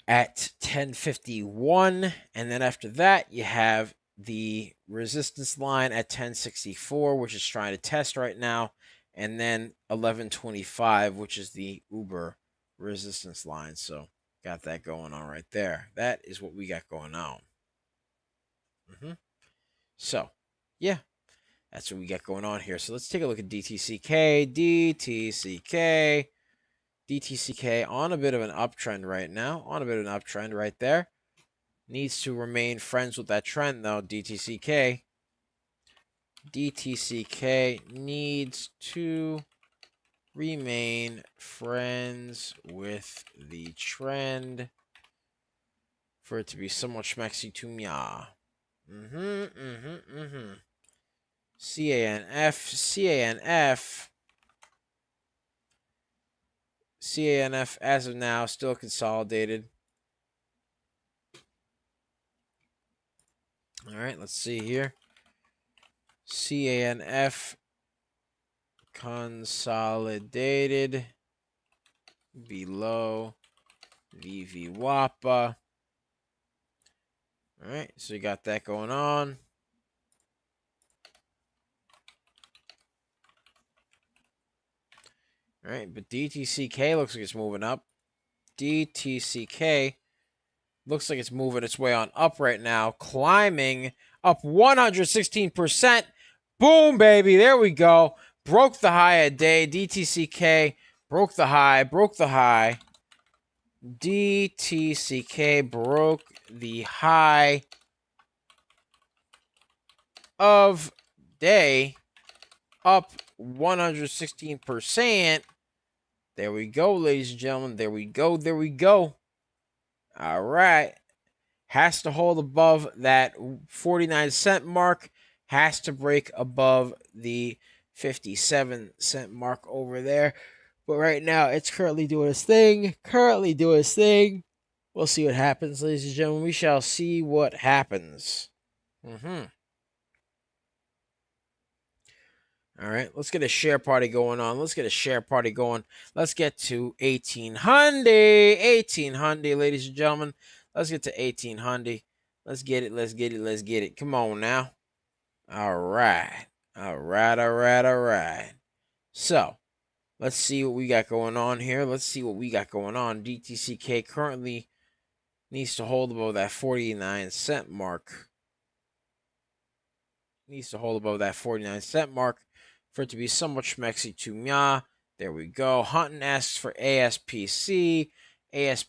at 1051, and then after that you have the resistance line at 1064, which is trying to test right now, and then 1125, which is the Uber resistance line. So got that going on right there. That is what we got going on. So yeah, that's what we got going on here. So let's take a look at DTCK. DTCK on a bit of an uptrend right now. On a bit of an uptrend right there. Needs to remain friends with that trend, though. DTCK needs to remain friends with the trend for it to be somewhat schmexy to meow. CANF as of now still consolidated. All right, let's see here. CANF consolidated below the VWAP. All right, so you got that going on. All right, but DTCK looks like it's moving up. DTCK looks like it's moving its way on up right now, climbing up 116%. Boom, baby. There we go. Broke the high a day. DTCK broke the high. DTCK broke the high of day up 116%. There we go, ladies and gentlemen. There we go. There we go. All right. Has to hold above that 49-cent mark. Has to break above the 57-cent mark over there. But right now, it's currently doing its thing. We'll see what happens, ladies and gentlemen. We shall see what happens. All right, let's get a share party going on. Let's get to 1800, ladies and gentlemen. Let's get to 1800. Let's get it. Come on now. All right. So, let's see what we got going on here. DTCK currently needs to hold above that 49-cent mark. For it to be somewhat schmexy to mya. There we go. Hunting asks for ASPC. Let's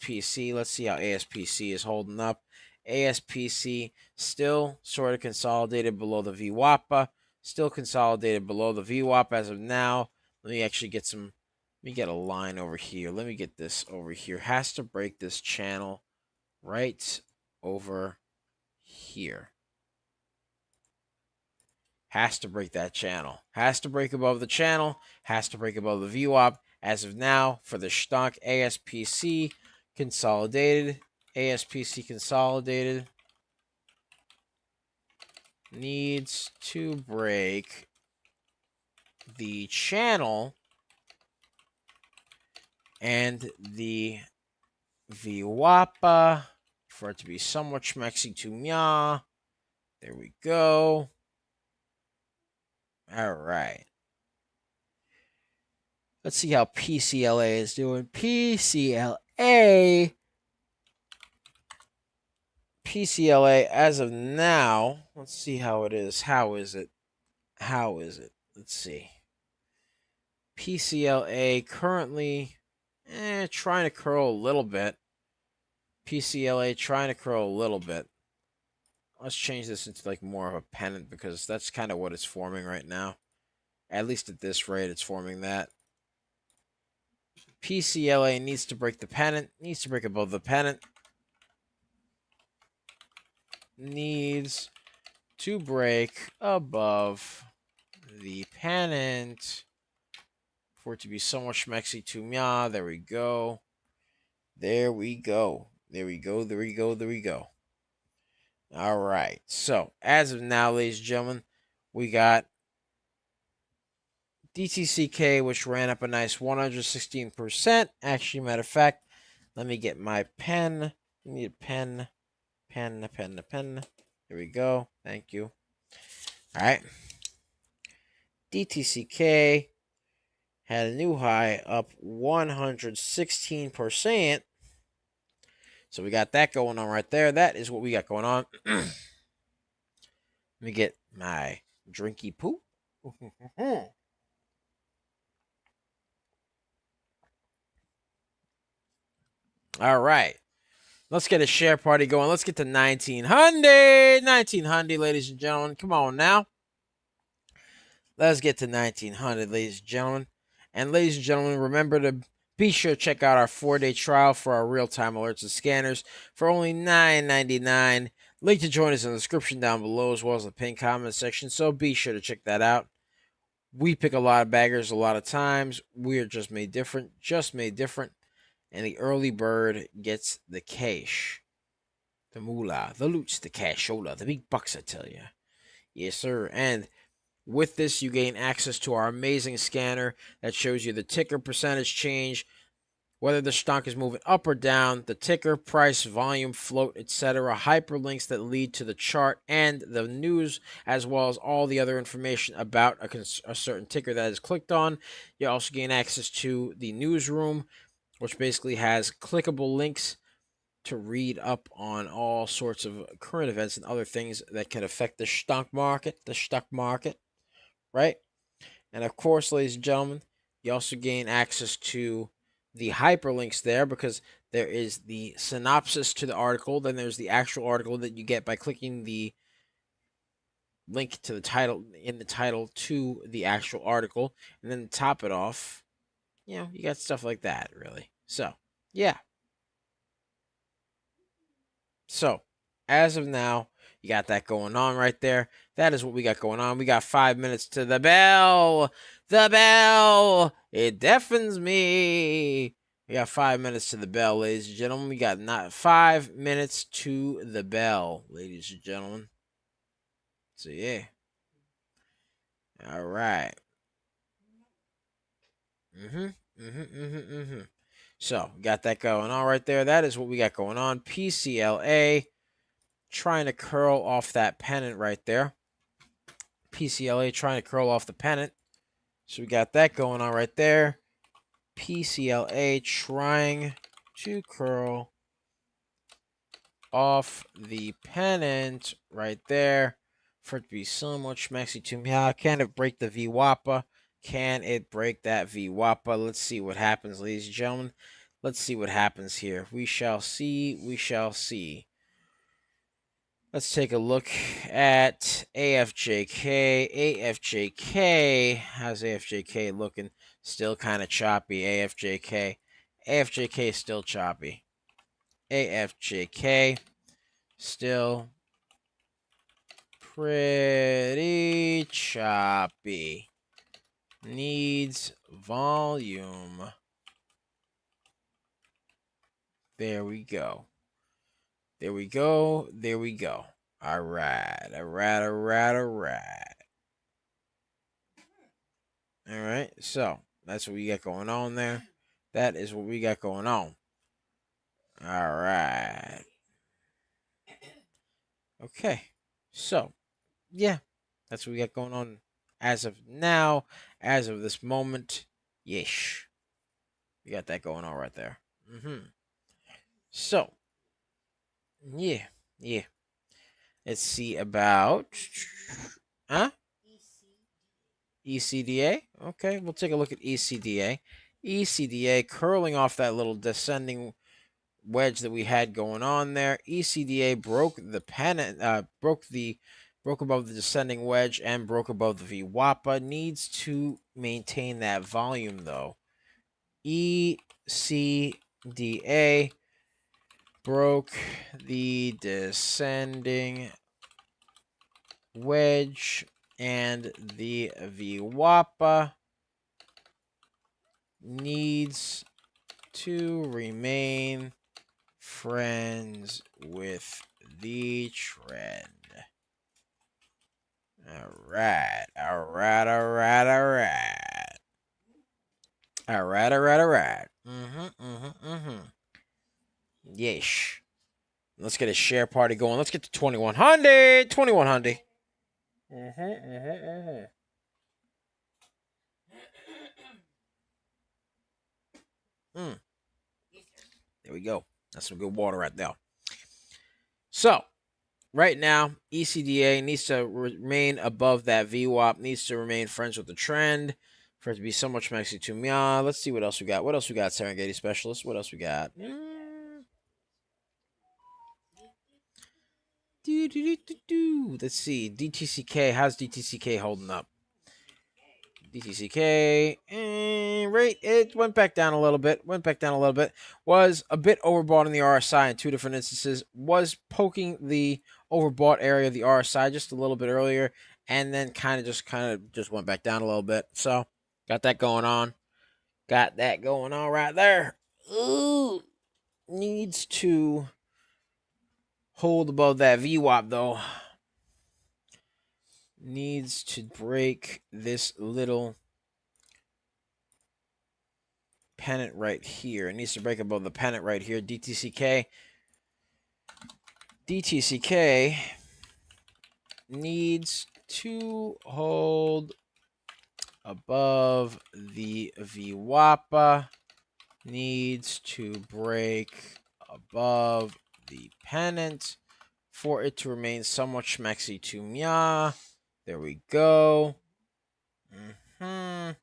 see how ASPC is holding up. ASPC still sort of consolidated below the VWAPA. As of now. Let me get a line over here. Let me get this over here. Has to break this channel right over here. Has to break that channel. Has to break above the channel. Has to break above the VWAP. As of now, for the stock, ASPC consolidated. Needs to break the channel and the VWAPA for it to be somewhat schmexy to mya. There we go. All right. Let's see how PCLA is doing. PCLA as of now. Let's see how it is. How is it? Let's see. PCLA currently trying to curl a little bit. Let's change this into like more of a pennant because that's kind of what it's forming right now. At least at this rate, it's forming that. PCLA needs to break the pennant. Needs to break above the pennant. Needs to break above the pennant for it to be somewhat schmexy to mya. There we go. All right. So, as of now, ladies and gentlemen, we got DTCK, which ran up a nice 116%. Actually, matter of fact, let me get my pen. I need a pen. There we go. Thank you. All right. DTCK had a new high up 116%. So we got that going on right there. That is what we got going on. Let me get my drinky poo. All right. Let's get a share party going. Let's get to 1900. 1900, ladies and gentlemen. Come on now. Let's get to 1900, ladies and gentlemen. And ladies and gentlemen, remember to be sure to check out our 4-day trial for our real-time alerts and scanners for only $9.99. Link to join us in the description down below as well as the pinned comment section, so be sure to check that out. We pick a lot of baggers a lot of times. We are just made different. And the early bird gets the cash. The moolah, the loots, the cashola, the big bucks, I tell you. Yes, sir. And with this, you gain access to our amazing scanner that shows you the ticker percentage change, whether the stock is moving up or down, the ticker, price, volume, float, etc., hyperlinks that lead to the chart and the news, as well as all the other information about a certain ticker that is clicked on. You also gain access to the newsroom, which basically has clickable links to read up on all sorts of current events and other things that can affect the stock market, right? And of course, ladies and gentlemen, you also gain access to the hyperlinks there because there is the synopsis to the article, then there's the actual article that you get by clicking the link to the title in the title to the actual article, and then to top it off, you got stuff like that, really. So, yeah. So, as of now, you got that going on right there. That is what we got going on. We got 5 minutes to the bell. The bell. It deafens me. We got 5 minutes to the bell, ladies and gentlemen. We got not 5 minutes to the bell, ladies and gentlemen. So, yeah. All right. So, got that going on right there. That is what we got going on. PCLA trying to curl off that pennant right there. PCLA trying to curl off the pennant. So we got that going on right there. PCLA trying to curl off the pennant right there. For it to be so much mexy to me. Can it break the VWAPA? Can it break that VWAPA? Let's see what happens, ladies and gentlemen. Let's see what happens here. We shall see. We shall see. Let's take a look at AFJK. AFJK. How's AFJK looking? Still kind of choppy. AFJK. AFJK is still choppy. AFJK still pretty choppy. Needs volume. There we go. There we go. There we go. All right. All right. All right. All right. All right. So that's what we got going on there. That is what we got going on. All right. Okay. So, yeah. That's what we got going on as of now. As of this moment. Yeesh. We got that going on right there. So, yeah. Yeah. Let's see about... Huh? ECDA. Okay, we'll take a look at ECDA. ECDA curling off that little descending wedge that we had going on there. ECDA broke the pennant, broke above the descending wedge and broke above the VWAPA. Needs to maintain that volume though. ECDA broke the descending wedge and the VWAPA needs to remain friends with the trend. All right. All right. All right. All right. All right. All right. All right. Yeesh. Let's get a share party going. Let's get to 2100. 2100. There we go. That's some good water right there. So, right now, ECDA needs to remain above that VWAP, needs to remain friends with the trend for it to be so much mexy to me. Let's see what else we got. What else we got, Serengeti Specialist? What else we got? Let's see. DTCK. How's DTCK holding up? DTCK rate, it went back down a little bit. Was a bit overbought in the RSI in two different instances. Was poking the overbought area of the RSI just a little bit earlier, and then kind of just went back down a little bit. So got that going on. Got that going on right there. Ooh, needs to hold above that VWAP though. Needs to break this little pennant right here. It needs to break above the pennant right here. DTCK needs to hold above the VWAPA. Needs to break above the pennant for it to remain somewhat schmexy to Mya. There we go. And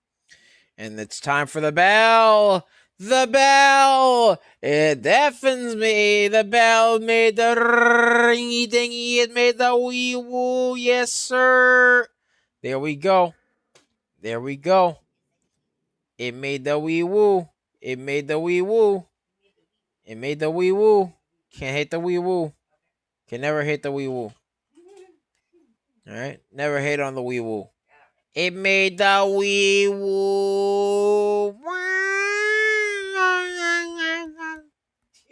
it's time for the bell. The bell! It deafens me. The bell made the ringy dingy. It made the wee woo. Yes, sir. There we go. There we go. It made the wee woo. It made the wee woo. It made the wee woo. Can't hate the wee woo. Can never hate the wee woo. Alright? Never hate on the wee woo. It made the wee woo.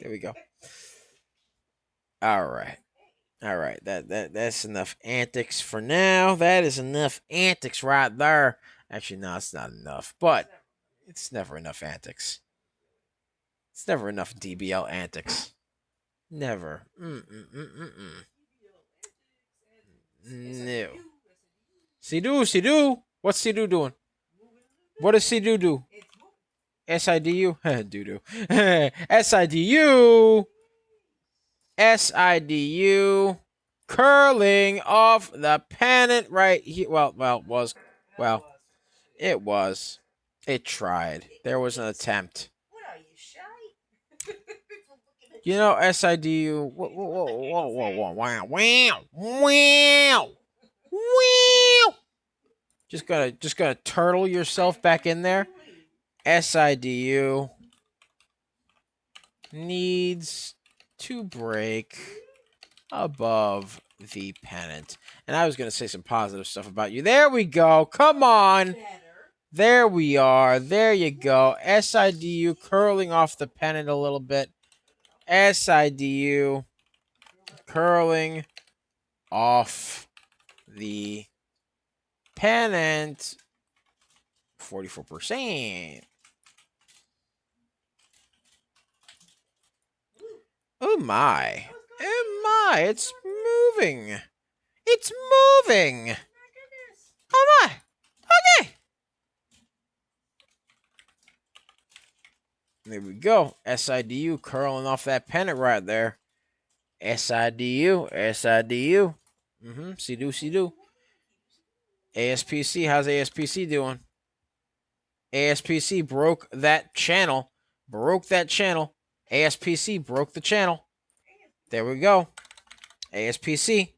There we go. All right. All right. That's enough antics for now. That is enough antics right there. Actually, no, it's not enough. But it's never enough antics. It's never enough DBL antics. Never. No. Sidu. What's Sidu doing? What does Sidu do? SIDU? Doo-doo. SIDU. SIDU. Curling off the pennant right here. Well, it was. It tried. There was an attempt. You know, SIDU. Whoa. Wow. Just gonna turtle yourself back in there. SIDU needs to break above the pennant. And I was gonna say some positive stuff about you. There we go. Come on. There we are. There you go. SIDU curling off the pennant a little bit. SIDU curling off the pennant. 44%. Oh my. It's moving. It's moving. Oh my. Okay. There we go. SIDU curling off that pennant right there. SIDU. See-do. ASPC. How's ASPC doing? ASPC broke that channel. ASPC broke the channel. There we go. ASPC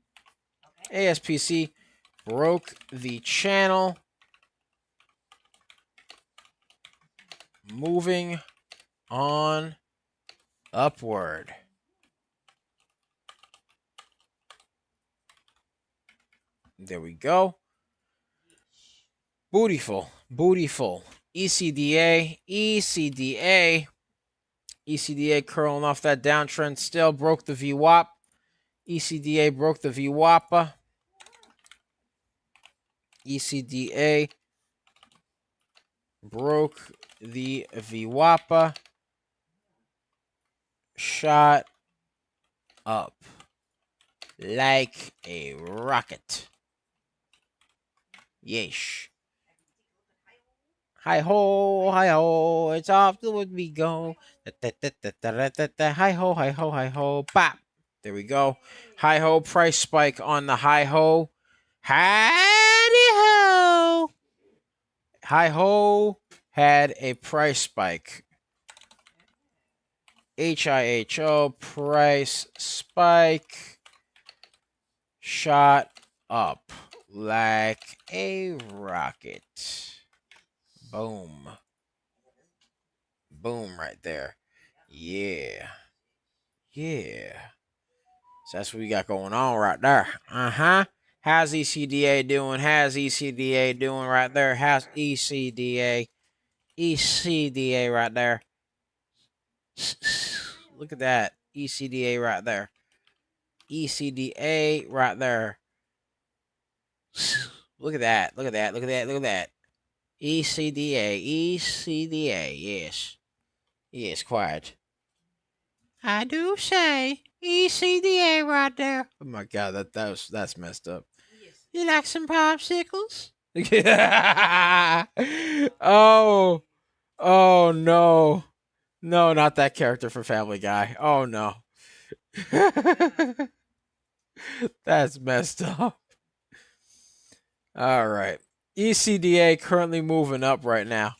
broke the channel. Moving on upward. There we go. Bootyful. ECDA curling off that downtrend still. Broke the VWAP. ECDA broke the VWAPA. ECDA broke the VWAPA. Shot up like a rocket. Yeesh. Hi ho, it's off to what we go. Hi ho, bop. There we go. Hi ho, price spike on the hi ho. Howdy ho. Hi ho had a price spike. HIHO, price spike. Shot up like a rocket. Boom right there. Yeah. So that's what we got going on right there. How's ECDA doing? Right there? How's ECDA right there? Look at that. ECDA right there. Look at that. ECDA, yes, quiet. I do say ECDA right there. Oh my god, that's messed up. Yes. You like some popsicles? Oh no. No, not that character from Family Guy. Oh no. That's messed up. All right. ECDA currently moving up right now.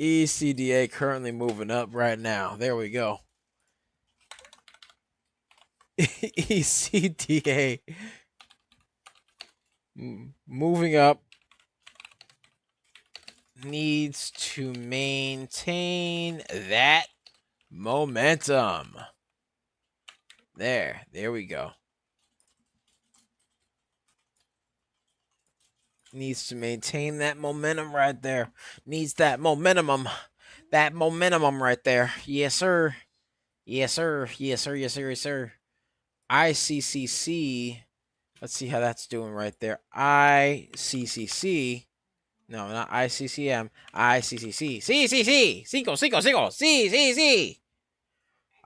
ECDA currently moving up right now. There we go. ECDA moving up. Needs to maintain that momentum. There we go. Needs to maintain that momentum right there. Needs that momentum. That momentum right there. Yes, sir. Yes, sir. Yes, sir. Yes, sir. Yes, sir. ICCC. Let's see how that's doing right there. ICCC. No, not ICCM. ICCC. CCC. Cinco. CCC.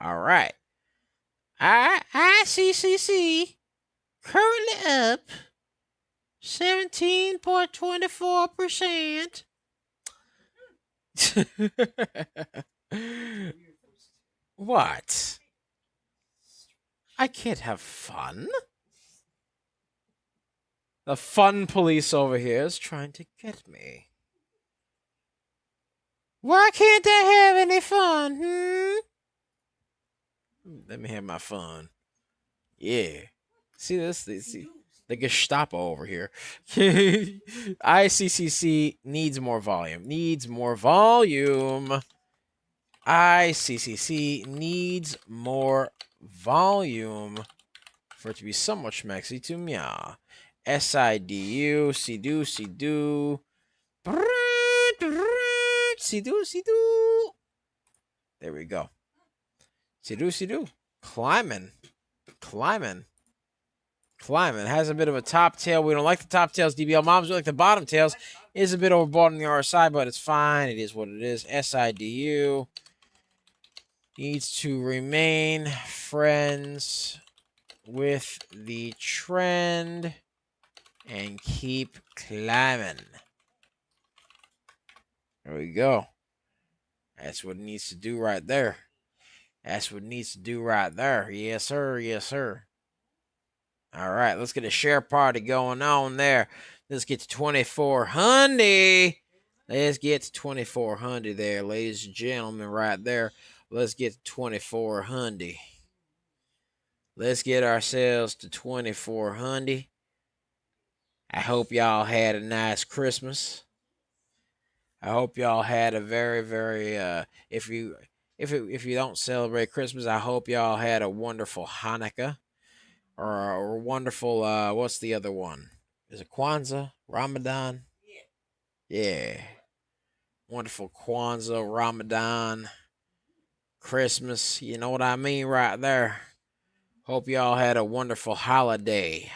All right. ICCC. Currently up 17.24%. What? I can't have fun. The fun police over here is trying to get me. Why can't I have any fun? Let me have my fun. Yeah. See this? See the Gestapo over here. ICCC needs more volume. Needs more volume. ICCC needs more volume for it to be somewhat schmexy to meow. SIDU, Sidu, Sidu. There we go. Sidu. Climbing. Has a bit of a top tail. We don't like the top tails, DBL moms. We like the bottom tails. Is a bit overbought on the RSI, but it's fine. It is what it is. SIDU needs to remain friends with the trend and keep climbing. There we go. That's what it needs to do right there. Yes, sir. Yes, sir. All right, let's get a share party going on there. Let's get to 2400. Let's get to 2400 there, ladies and gentlemen, right there. Let's get to 2400. Let's get ourselves to 2400. I hope y'all had a nice Christmas. I hope y'all had a very, very if you don't celebrate Christmas, I hope y'all had a wonderful Hanukkah or wonderful what's the other one? Is it Kwanzaa? Ramadan? Yeah. Wonderful Kwanzaa, Ramadan, Christmas. You know what I mean right there. Hope y'all had a wonderful holiday.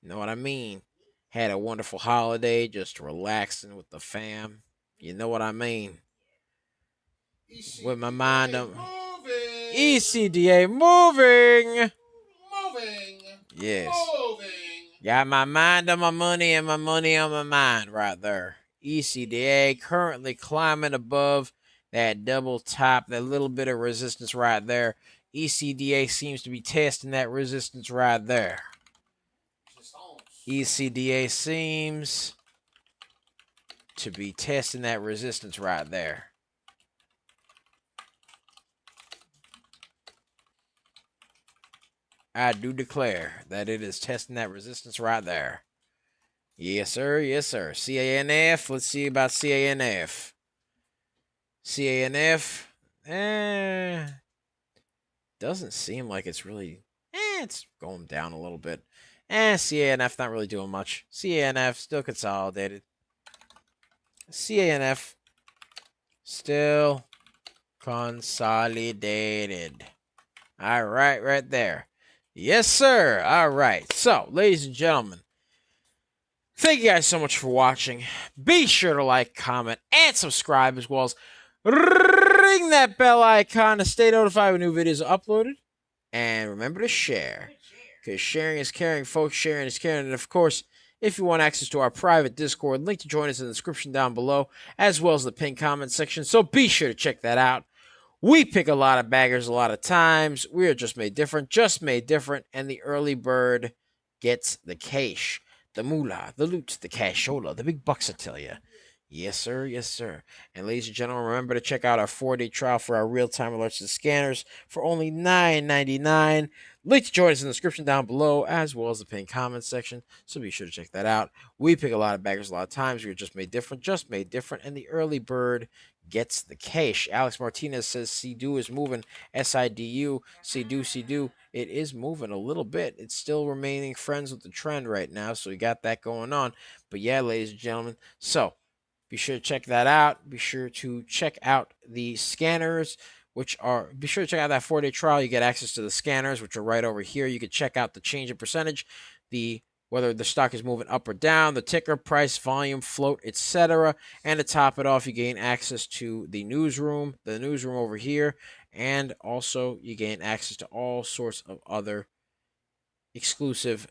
You know what I mean? Had a wonderful holiday, just relaxing with the fam. You know what I mean? With my mind on ECDA moving. Yes. Got my mind on my money and my money on my mind right there. ECDA currently climbing above that double top, that little bit of resistance right there. ECDA seems to be testing that resistance right there. ECDA seems to be testing that resistance right there. I do declare that it is testing that resistance right there. Yes, sir. Yes, sir. CANF. Let's see about CANF. CANF. Doesn't seem like it's really... it's going down a little bit. CANF not really doing much. CANF still consolidated. CANF still consolidated. All right, right there. Yes, sir. All right. So, ladies and gentlemen, thank you guys so much for watching. Be sure to like, comment, and subscribe, as well as ring that bell icon to stay notified when new videos are uploaded. And remember to share, because sharing is caring, folks. Sharing is caring. And, of course, if you want access to our private Discord, link to join us in the description down below, as well as the pinned comment section. So be sure to check that out. We pick a lot of baggers a lot of times. We are just made different, and the early bird gets the cash, the moolah, the loot, the cashola, the big bucks, I tell you. Yes, sir. Yes, sir. And ladies and gentlemen, remember to check out our 4-day trial for our real-time alerts and scanners for only $9.99. Link to join us in the description down below, as well as the pinned comment section. So be sure to check that out. We pick a lot of baggers a lot of times. We're just made different, and the early bird gets the cash. Alex Martinez says CDU is moving. SIDU, CDU. It is moving a little bit. It's still remaining friends with the trend right now, so we got that going on. But yeah, ladies and gentlemen, so be sure to check that out. Be sure to check out the scanners, be sure to check out that 4-day trial. You get access to the scanners, which are right over here. You can check out the change in percentage, whether the stock is moving up or down, the ticker, price, volume, float, etc. And to top it off, you gain access to the newsroom over here, and also you gain access to all sorts of other exclusive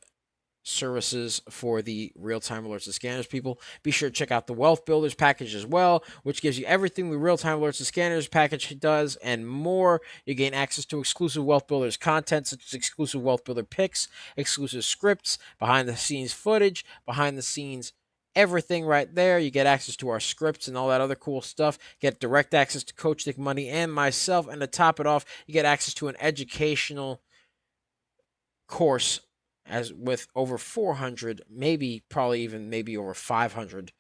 services for the real-time alerts and scanners people. Be sure to check out the Wealth Builders package as well, which gives you everything the real-time alerts and scanners package does and more. You gain access to exclusive Wealth Builders content, such as exclusive Wealth Builder picks, exclusive scripts, behind-the-scenes footage, behind-the-scenes everything right there. You get access to our scripts and all that other cool stuff. Get direct access to Coach Nick Money and myself, and to top it off, you get access to an educational course as with over 400, maybe over 500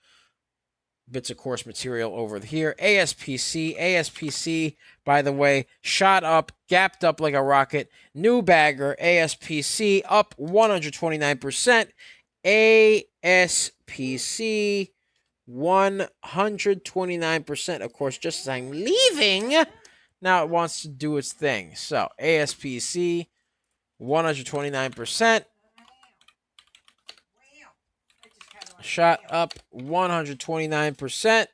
bits of course material over here. ASPC, by the way, shot up, gapped up like a rocket. New bagger, ASPC, up 129%. ASPC, 129%. Of course, just as I'm leaving, now it wants to do its thing. So, ASPC, 129%. Shot up 129%.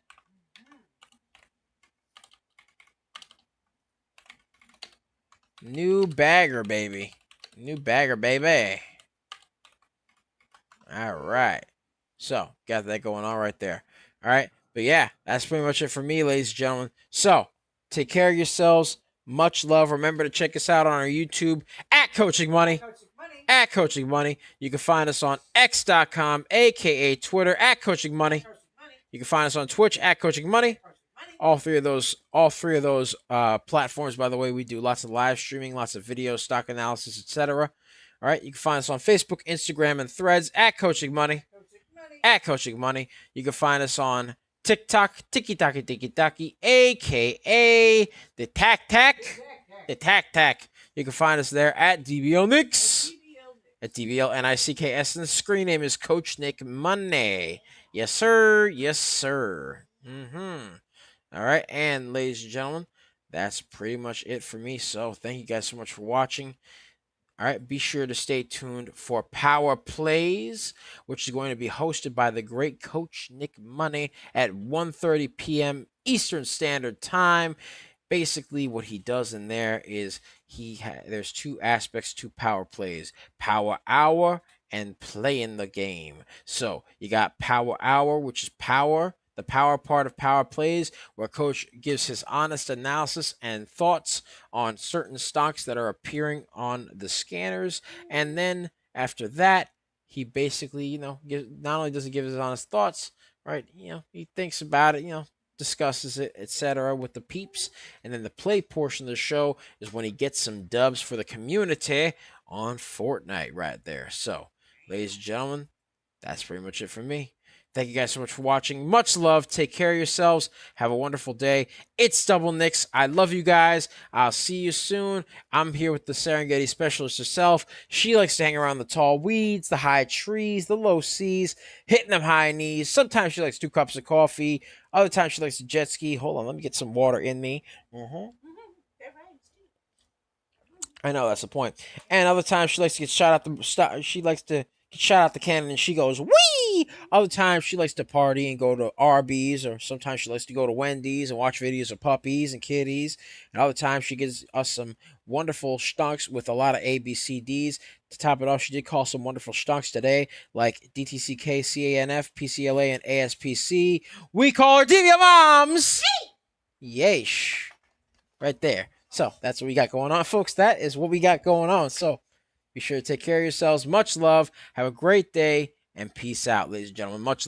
New bagger, baby. All right. So, got that going on right there. All right. But yeah, that's pretty much it for me, ladies and gentlemen. So, take care of yourselves. Much love. Remember to check us out on our YouTube at Coaching Money. At Coaching Money. You can find us on X.com, aka Twitter, at Coaching Money. You can find us on Twitch at Coaching Money. All three of those platforms, by the way, we do lots of live streaming, lots of videos, stock analysis, etc. All right, you can find us on Facebook, Instagram, and Threads at Coaching Money. At Coaching Money. You can find us on TikTok, Tiki Taki, aka the Tac. You can find us there at DBL Nicks. At DBL NICKS, and the screen name is Coach Nick Money. Yes, sir. All right, and ladies and gentlemen, that's pretty much it for me. So thank you guys so much for watching. All right, be sure to stay tuned for Power Plays, which is going to be hosted by the great Coach Nick Money at 1:30 p.m. Eastern Standard Time. Basically, what he does in there is there's two aspects to Power Plays: Power Hour and Playing the Game. So you got Power Hour, which is the power part of Power Plays, where Coach gives his honest analysis and thoughts on certain stocks that are appearing on the scanners. And then after that, he basically, not only does he give his honest thoughts, right? He thinks about it, discusses it, etc. with the peeps. And then the play portion of the show is when he gets some dubs for the community on Fortnite right there. So, ladies and gentlemen, that's pretty much it for me. Thank you guys so much for watching. Much love. Take care of yourselves. Have a wonderful day. It's Double Nicks. I love you guys. I'll see you soon. I'm here with the Serengeti specialist herself. She likes to hang around the tall weeds, the high trees, the low seas, hitting them high knees. Sometimes she likes 2 cups of coffee. Other times she likes to jet ski. Hold on, let me get some water in me. I know, that's the point. And other times she likes to get shot out the cannon and she goes, wee! Other times she likes to party and go to Arby's, or sometimes she likes to go to Wendy's and watch videos of puppies and kitties. And other times she gives us some wonderful stunks with a lot of ABCDs. To top it off, she did call some wonderful stunks today, like DTCK CANF PCLA and ASPC. We call her DBL Moms! Yeesh. Right there. So that's what we got going on, folks. That is what we got going on. So be sure to take care of yourselves. Much love. Have a great day. And peace out, ladies and gentlemen. Much love.